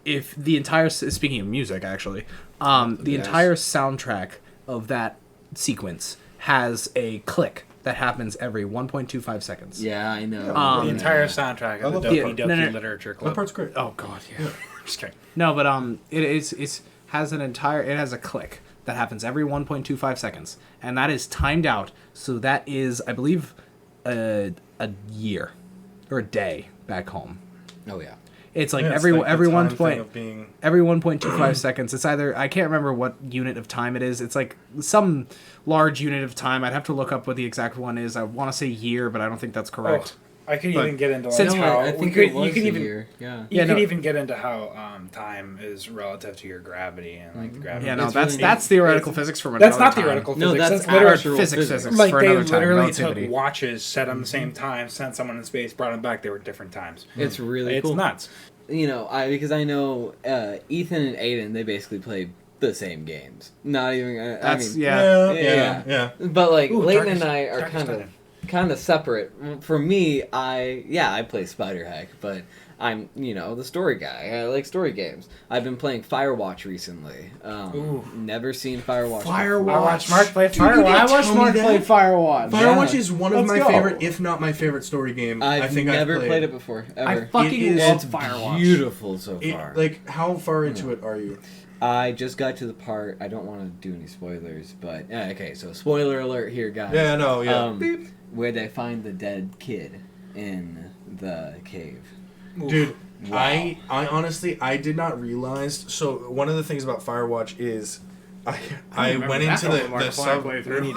if the entire speaking of music actually, the entire soundtrack of that sequence has a click that happens every 1.25 seconds. Yeah, I know. The entire soundtrack of the love Doki that Doki part. Literature That Club. part's great. Oh god, yeah. Just kidding. No, but it has a click that happens every 1.25 seconds, and that is timed out. So that is, I believe, a year or a day back home. Oh yeah. It's like Yeah, it's every like the every time one thing point of being- every 1.25 seconds. It's either, I can't remember what unit of time it is. It's like some large unit of time. I'd have to look up what the exact one is. I want to say year, but I don't think that's correct. I could But even get into like since- how I think you it was could a even year. Yeah. you Yeah, could no. even get into how time is relative to your gravity and like the gravity. Yeah, no, It's that's really- that's theoretical physics from another That's not time. theoretical No, physics. that's literally actual physics. physics. like for they another time, literally relativity. took watches set on the same time, sent someone in space, brought them back. They were different times. It's really It's cool. nuts. You know, because I know Ethan and Aiden, they basically play the same games. Not even. I That's mean, Yeah. But like Ooh, Leighton Darkest- and I are Darkest kind of separate. For me, I play Spider Hack, but I'm the story guy. I like story games. I've been playing Firewatch recently. Ooh. Never seen Firewatch. I watched Mark play Dude, you Firewatch. didn't I watched tell me Mark that. play Firewatch. Firewatch is one of Let's my go. favorite, if not my favorite story game. I I've think never I've played it before. I Ever. fucking It is- love It's Firewatch. beautiful so far. Like, how far into it are you? I just got to the part. I don't want to do any spoilers, but okay. So spoiler alert here, guys. Yeah, no, yeah. Where they find the dead kid in the cave. Dude, Wow. I honestly, I did not realize. So one of the things about Firewatch is, I went into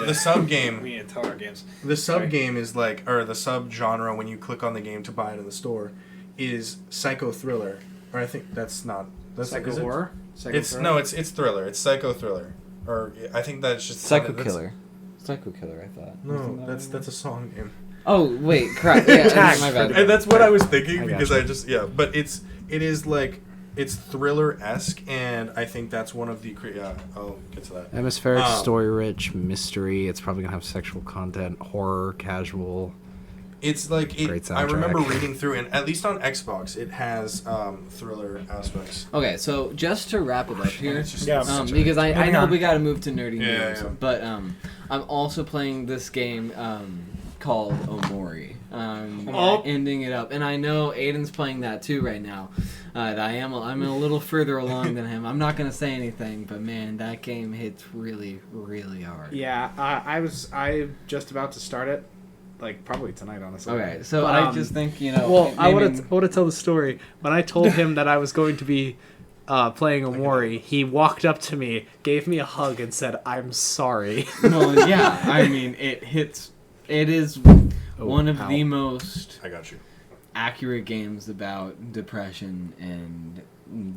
the sub game. We need to tell our games. The sub Sorry. game is like, or the sub genre when you click on the game to buy it in the store, is psycho thriller. Or I think that's not. That's Psycho is it? horror? Psycho It's thriller? no, it's thriller. It's psycho thriller. Or I think that's just Psycho that's- Killer. Psycho Killer, I thought. No, Wasn't that that's a song name. Oh wait, crap. Yeah, Tag. my bad. And that's what I was thinking I because gotcha. I just but it is like it's thriller esque, and I think that's one of the I'll get to that. Atmospheric, Um, story rich, mystery. It's probably gonna have sexual content, horror, casual. It's like Great I remember soundtrack. reading through, and at least on Xbox, it has thriller aspects. Okay, so just to wrap it up here, It's just- Yeah. it's such a- because I Moving know on. we got to move to nerdy Yeah, news, yeah. but I'm also playing this game called Omori. Ending it up, and I know Aiden's playing that too right now. I'm a little further along than him. I'm not gonna say anything, but man, that game hits really, really hard. Yeah, I just about to start it, like probably tonight, honestly. Okay, so But, I just think Well, I naming- want to tell the story. When I told him that I was going to be playing Omori, he walked up to me, gave me a hug, and said, "I'm sorry." Well, yeah, I mean, it hits. It is Oh, one of ow. the most I got you. accurate games about depression and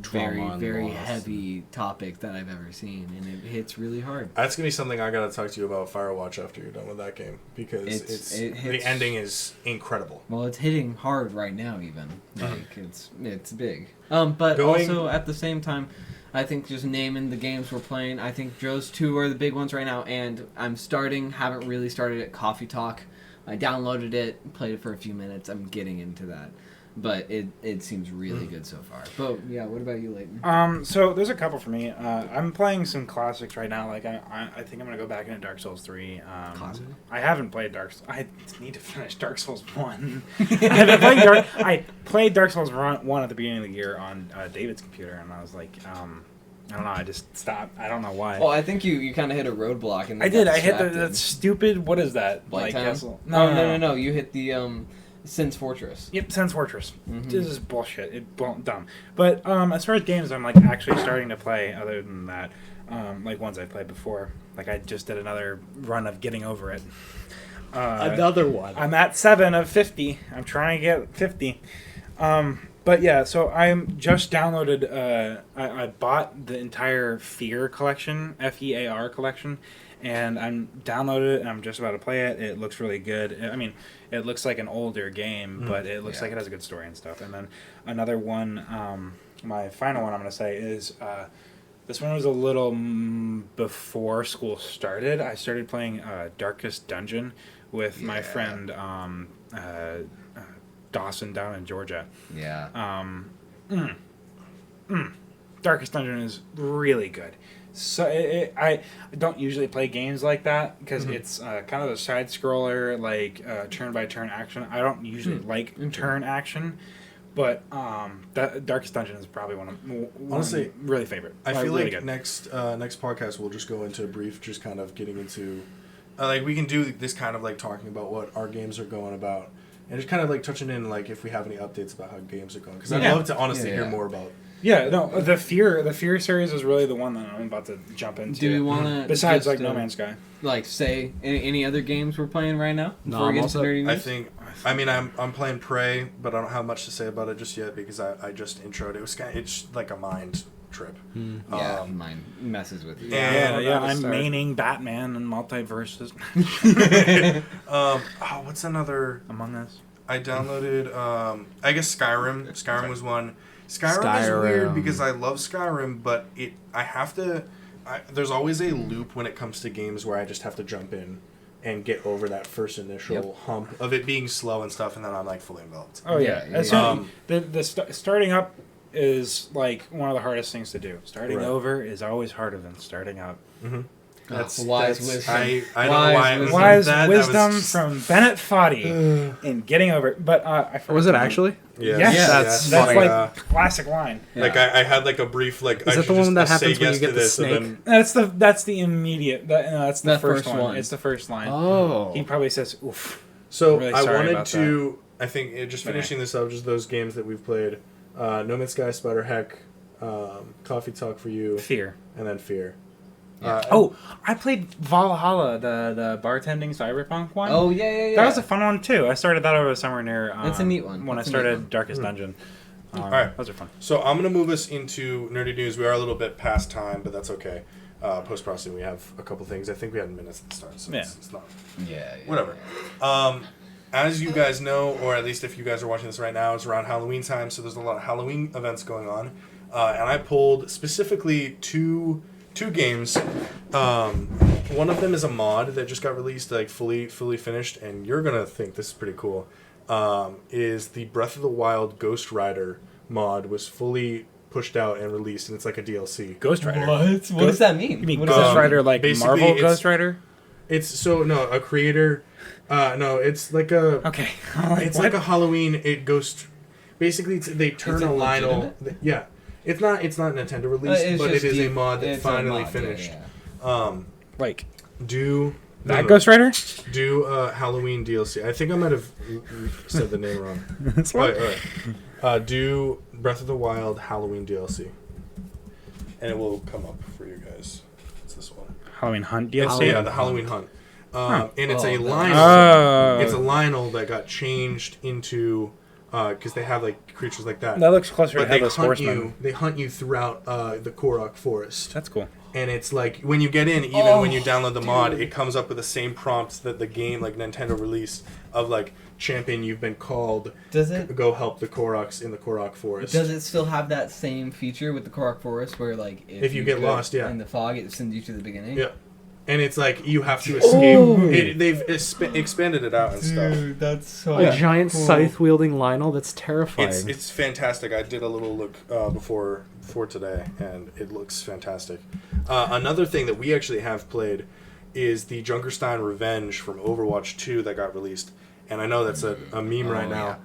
Trauma very, and very loss. heavy topics that I've ever seen, and it hits really hard. That's gonna be something I gotta talk to you about Firewatch after you're done with that game because It hits- the ending is incredible. Well, it's hitting hard right now, even like it's big. But Going- also at the same time, I think just naming the games we're playing. I think Joe's 2 are the big ones right now, and haven't really started at Coffee Talk. I downloaded it, played it for a few minutes. I'm getting into that, but it seems really good so far. But yeah, what about you, Leighton? So there's a couple for me. I'm playing some classics right now. Like I think I'm gonna go back into Dark Souls 3. Classic? I haven't played I need to finish Dark Souls 1. I played Dark Souls 1 at the beginning of the year on David's computer, and I was like, I don't know. I just stopped. I don't know why. Well, I think you kind of hit a roadblock, and I did. got I hit that distracted. stupid. What is that? Blight Town? castle? No. You hit the Sin's Fortress. Yep, Sense Fortress. Mhm. This is bullshit. Dumb. But as far as games, I'm like actually starting to play. Other than that, like ones I've played before. Like I just did another run of Getting Over It. Another one. I'm at 7 of 50. I'm trying to get 50. But yeah, so I'm just downloaded. I bought the entire Fear collection, FEAR collection, and I'm downloaded it. And I'm just about to play it. It looks really good. I mean, it looks like an older game, but it looks like it has a good story and stuff. And then another one, my final one I'm gonna say is This one was a little before school started. I started playing Darkest Dungeon with my friend Dawson down in Georgia. Yeah. Darkest Dungeon is really good. So I don't usually play games like that because it's kind of a side scroller, like turn by turn action. I don't usually like turn action, but that Darkest Dungeon is probably one of Honestly, really favorite. I feel really like good. next podcast we'll just go into a brief, just kind of getting into, like we can do this kind of like talking about what our games are going about, and just kind of like touching in like if we have any updates about how games are going, because I'd love to honestly hear more about. Yeah, no, the Fear series is really the one that I'm about to jump into. Do we want to besides like No Man's Sky? Like say any other games we're playing right now? No, Before we I'm get also- into nerdy I news? think. I mean, I'm playing Prey, but I don't have much to say about it just yet because I just introed it. It's like a mind trip. Yeah, mine messes with you. And- I'm maining Batman and multiverses. What's another? Among Us. I downloaded. I guess Skyrim. Skyrim was one. Skyrim is weird because I love Skyrim, but I have to. There's always a loop when it comes to games where I just have to jump in and get over that first initial hump of it being slow and stuff, and then I'm like fully enveloped. Oh yeah, Yeah, As soon- starting up is like one of the hardest things to do. Starting Right. over is always harder than starting up. That's wise that's- wisdom. I don't know why it was Wise that. That wisdom was just- from Bennett Foddy in getting over it. But I forgot Or was it the name. actually? Yeah, Yes, that's that's funny. like classic line. Like I had like a brief like. Is I that should the one just that say happens when yes you get to the this, and snake? then- That's the immediate. That's the That first first one. one. It's the first line. Oh. He probably says, "Oof." So really I sorry wanted about to. I think just But finishing this up, just those games that we've played: No Man's Sky, Spider Heck, Coffee Talk for You, Fear. and then Fear. Oh, I played Valhalla, the bartending cyberpunk one. Oh yeah. That was a fun one too. I started that over the summer near. That's a neat one. When That's a I neat started one. Darkest Dungeon. All right. Those are fun. So I'm gonna move us into nerdy news. We are a little bit past time, but that's okay. Post processing, we have a couple things. I think we had minutes at the start, so it's not Yeah. whatever. As you guys know, or at least if you guys are watching this right now, it's around Halloween time, so there's a lot of Halloween events going on. And I pulled specifically two games. One of them is a mod that just got released, like fully finished, and you're gonna think this is pretty cool. Is the Breath of the Wild Ghost Rider mod was fully pushed out and released, and it's like a DLC. Ghost Rider. What does that mean? You mean What Ghost does that mean? Rider like basically Marvel it's- Ghost Rider? It's a creator. No, it's like a. Okay. It's like a Halloween. It ghost. Basically, they turn Is it a Lionel. legitimate? Yeah, it's not Nintendo release, It's but it just is a deep- mod that it's a finally mod, finished. yeah. like Do that Ghost Rider? Do Halloween DLC. I think I might have said the name wrong. That's All right. Do Breath of the Wild Halloween DLC, and it will come up for you guys. It's this one. Halloween Hunt It's, DLC. yeah, the Halloween Hunt. And it's a Oh, Lionel. Oh. It's a Lionel that got changed into because they have like creatures like that. That looks closer to But they Headless hunt Horseman. you. They hunt you throughout the Korok forest, That's cool. and it's like when you get in, even when you download the mod, it comes up with the same prompts that the game, like Nintendo released, of like champion, you've been called. Does it? Go help the Koroks in the Korok forest? Does it still have that same feature with the Korok Forest where, like, If you get go lost, yeah. in the fog, it sends you to the beginning? Yeah. And it's like you have to escape. They've expanded it out and stuff. Dude, that's so A giant cool. scythe-wielding Lionel? That's terrifying. It's fantastic. I did a little look before today, and it looks fantastic. Another thing that we actually have played is the Junkerstein Revenge from Overwatch 2 that got released. And I know that's a meme right now.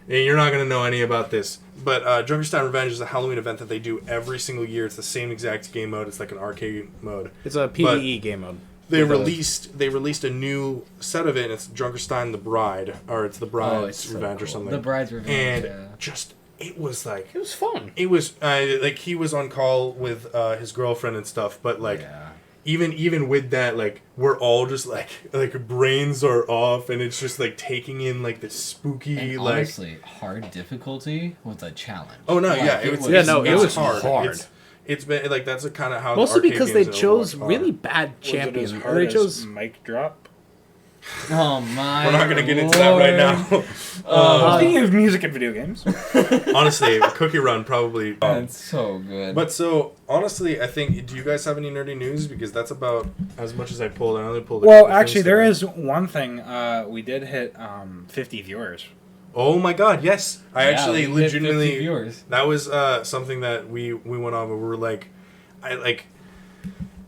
And you're not going to know any about this. But Junkerstein Revenge is a Halloween event that they do every single year. It's the same exact game mode. It's like an arcade mode. It's a PvE game mode. They released a new set of it, and it's Junkerstein the Bride, or it's the Bride's so Revenge or cool. something. The Bride's Revenge, and yeah. just it was like It was fun. it was like he was on call with his girlfriend and stuff, but like even with that, like we're all just like brains are off, and it's just like taking in like the spooky And like. honestly, hard difficulty was a challenge. Oh no, Like, yeah, it was. it was hard. hard. It's been like that's a kind of how Mostly the arcade because they games in chose Overwatch are. really bad champions. Was it as Or hard they as chose Mic Drop? Oh my! We're not gonna get into that right now. Speaking of music and video games, Honestly, Cookie Run probably. That's so good. But so honestly, I think. Do you guys have any nerdy news? Because that's about as much as I pulled. I only pulled. well, actually, there is one thing. We did hit 50 viewers. Oh my God! Yes, I actually we hit 50 legitimately. viewers. That was something that we went on, but we were like,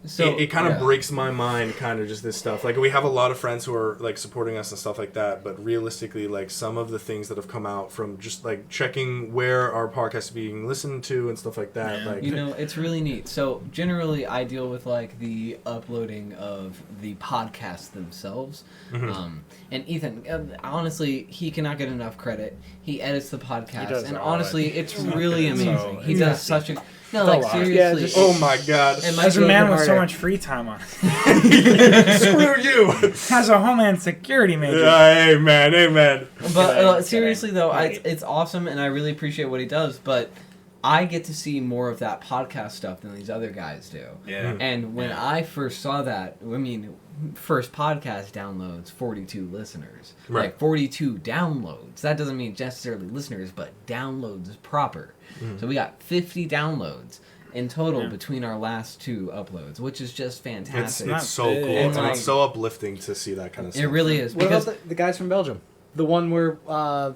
So it kind of yeah. breaks my mind, kind of just this stuff. Like we have a lot of friends who are like supporting us and stuff like that, but realistically, like some of the things that have come out from just like checking where our podcast is being listened to and stuff like that, like You know, it's really neat. So generally, I deal with like the uploading of the podcasts themselves. Mhm. And Ethan, honestly, he cannot get enough credit. He edits the podcast, does and all honestly, it. it's really amazing. So, He it's does nasty. such a no, It's a like lot. seriously. Yeah, just- oh my God, It might As a be a man bit with so harder. much free time on, screw you. as a homeland security major. Amen, amen. But Kidding, seriously kidding. though, it's awesome, and I really appreciate what he does. But I get to see more of that podcast stuff than these other guys do. Yeah. And when I first saw that, I mean, first podcast downloads, 42 listeners. Right. Like 42 downloads. That doesn't mean necessarily listeners, but downloads proper. So we got 50 downloads in total between our last two uploads, which is just fantastic. not It's so big. cool, And, and like, it's so uplifting to see that kind of stuff. It really is. What Because about the guys from Belgium? The one where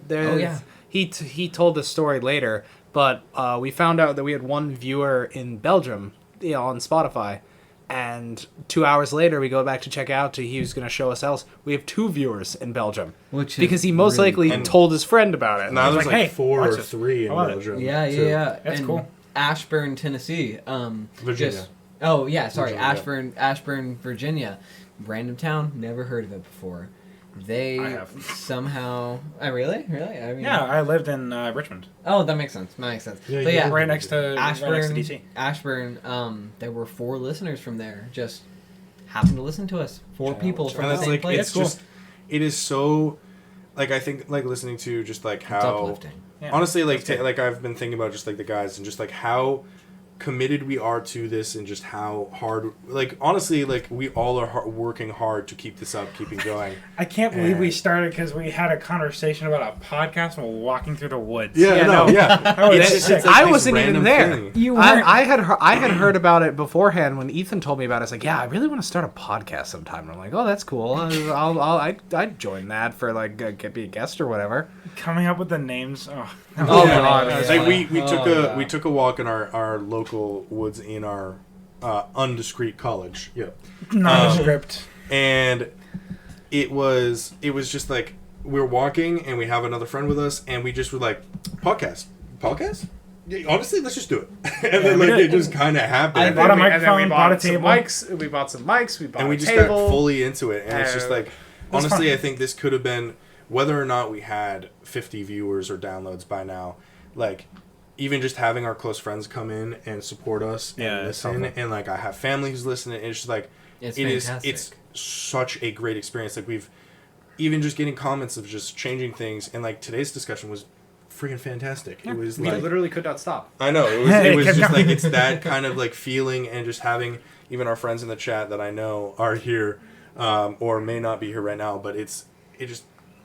there. Oh, yeah. He told the story later, but we found out that we had one viewer in Belgium, on Spotify, and 2 hours later we go back to check out. He was going to show us else. We have 2 viewers in Belgium, Which is because he most really likely cool. told his friend about it. Now I was there's like, like hey, 4 watch or this. 3 in I love it. Belgium. Yeah, too. yeah. That's And cool. Ashburn, Tennessee. Virginia. Oh yeah, sorry, Virginia. Ashburn, Virginia. Random town, never heard of it before. They I have. somehow. Oh really? I mean, Yeah, I lived in Richmond, Oh, that makes sense. Yeah, But you yeah, did. right next to Ashburn, DC. Ashburn. There were 4 listeners from there. Just happened to listen to us. 4 people from And the it's same like place. it's just it is so like I think like listening to just like It's how uplifting. Yeah. honestly like That's good. like I've been thinking about just like the guys and just like how committed we are to this and just how hard like honestly like we all are working hard to keep this up, keeping going. I can't believe we And- started because we had a conversation about a podcast while walking through the woods. Yeah, no. Oh, It's it's just, sick. it's like I this wasn't even random there. thing. You weren't. I had heard about it beforehand when Ethan told me about it. I was like, yeah, I really want to start a podcast sometime. And I'm like, oh, that's cool. I'd join that for like be a guest or whatever. Coming up with the names. Oh, Oh, Yeah. God. Yeah. Like we took yeah. we took a walk in our local woods in our undiscreet college. Yeah. nondescript. And it was just like we were walking and we have another friend with us and we just were like podcast yeah, honestly let's just do it and then we like did. it just kind of happened I bought a And then microphone, bought a table. We bought some mics. We bought and we a just table. got fully into it and it's just like was honestly fun. I think this could have been whether or not we had 50 viewers or downloads by now, like even just having our close friends come in and support us Yeah, and it's listen helpful. and like I have family who's listening and it's just like It's it is fantastic. it's such a great experience. Like we've even just getting comments of just changing things and like today's discussion was freaking fantastic. It was We like literally could not stop. I know it It was kept just like going. it's that kind of like feeling and just having even our friends in the chat that I know are here or may not be here right now, but it just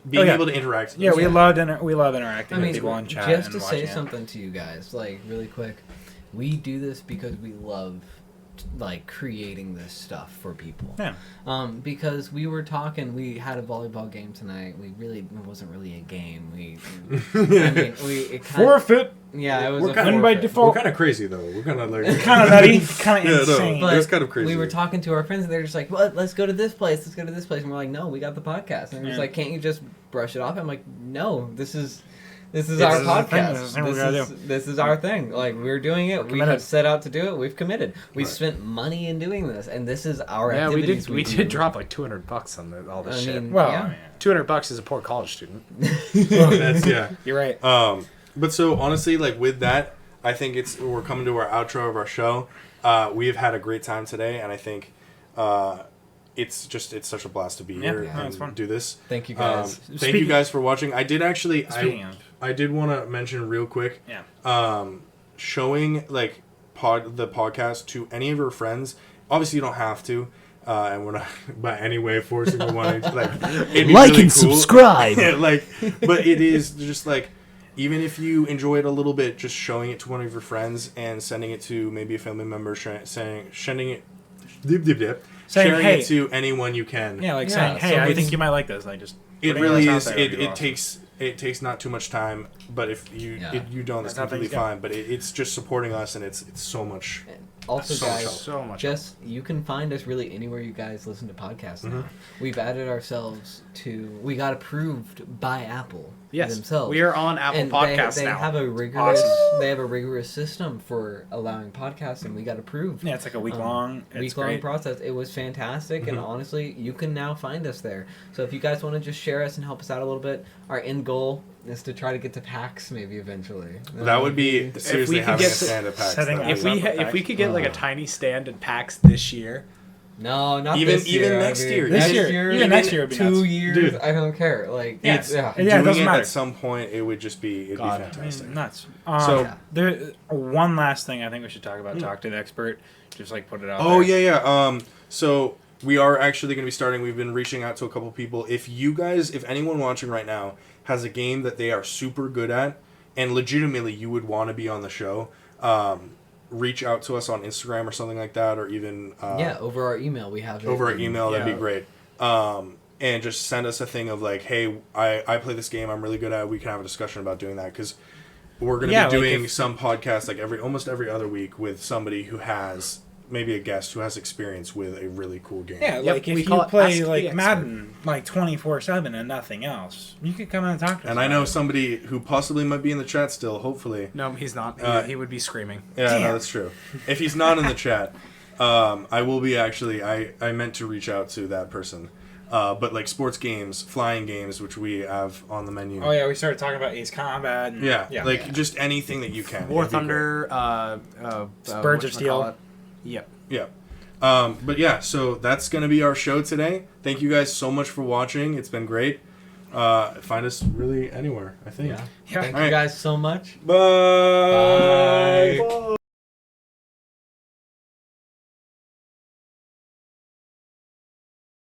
being yeah. able to interact. Yeah, we Yeah. love interacting I with mean, people on chat just and to watching say it. something to you guys, like really quick, we do this because we love like creating this stuff for people. Yeah. Because we were talking, we had a volleyball game tonight. It wasn't really a game. It kind Forfeit. yeah, it was We're a kinda- Win by forfeit. default. We're kind of crazy though. We're kind of like Kind of nutty. Kind of Yeah, no. insane. But- That's kind of crazy. We were talking to our friends, and they're just like, "Well, let's go to this place. Let's go to this place." And we're like, "No, we got the podcast." And they're just Yeah. like, "Can't you just brush it off?" I'm like, "No, this is our This is the thing. podcast. This is the thing we gotta do." This is our thing. Like we're doing it. We committed. have set out to do it. We've committed. We've Right. spent money in doing this, and this is our Yeah, we activities. did. We do. did drop like $200 on all this I shit. mean, Well, yeah. $200 is a poor college student. That's yeah. you're right. But so honestly, like with that, I think we're coming to our outro of our show. We have had a great time today, and I think it's such a blast to be here Yeah, and it's fun. do this. Thank you guys. Thank you Speaking- guys for watching. I did actually. Speaking of. I did want to mention real quick. Yeah. Showing like the podcast to any of your friends. Obviously, you don't have to. and we're not by any way forcing anyone. Like, it'd be Like really and cool. subscribe. Yeah, like, but it is just like, even if you enjoy it a little bit, just showing it to one of your friends and sending it to maybe a family member, sending it, sharing hey, it to anyone you can. Yeah, like Yeah, saying, hey, so I it's- think you might like this. Like just It putting really us is. out there would be It awesome. takes not too much time, but if you Yeah. you don't, that's That's how completely things go. fine. But it's just supporting us, and it's so much. Also, So much guys, help. So much. just you can find us really anywhere you guys listen to podcasts now. We've added ourselves to. We got approved by Apple Yes, themselves. we are on Apple and Podcasts they now. have a rigorous. Awesome. They have a rigorous system for allowing podcasts, and we got approved. Yeah, it's like a week long. It's Week-long great. process. It was fantastic, and honestly, you can now find us there. So if you guys want to just share us and help us out a little bit, our end goal is to try to get to PAX maybe eventually. That would be seriously could having get a stand at PAX. setting that'd up be- If we could get like a tiny stand at PAX this year, no, not Even- this year. even next year. This Next year. Even next year would be 2 nuts. years. Dude. I don't care. Like Yeah. it's yeah. Yeah, it doing doesn't it matter. at some point, it would just be it'd God, be I fantastic. mean, nuts. So- Yeah. There, one last thing I think we should talk about. Talk to the expert. Just like put it out. Oh there. yeah. So we are actually going to be starting. We've been reaching out to a couple people. If anyone watching right now has a game that they are super good at, and legitimately you would want to be on the show, reach out to us on Instagram or something like that, or even Yeah, over our email we have it. over our email. That'd Yeah. be great. And just send us a thing of like, hey, I play this game. I'm really good at it. We can have a discussion about doing that because we're going to Yeah, be like doing if- some podcasts like almost every other week with somebody who has maybe a guest who has experience with a really cool game. Yeah, Yep, like we if call you it play Ask the like Expert. Madden like 24/7 and nothing else, you could come and talk to us. And I about know it. somebody who possibly might be in the chat still, hopefully. no, he's not. He would be screaming. Yeah, Damn. no, that's true. If he's not in the chat, I will be actually, I meant to reach out to that person. But like sports games, flying games, which we have on the menu. Oh yeah, we started talking about Ace Combat. And, Yeah, yeah. like just anything that you can. War It'd be Thunder, Birds of Steel. whatchamacallit. Yep. great. Yeah. But yeah, so that's going to be our show today. Thank you guys so much for watching. It's been great. Find us really anywhere, I think. Yeah. Yeah. Thank All right. you guys so much. Bye. Bye.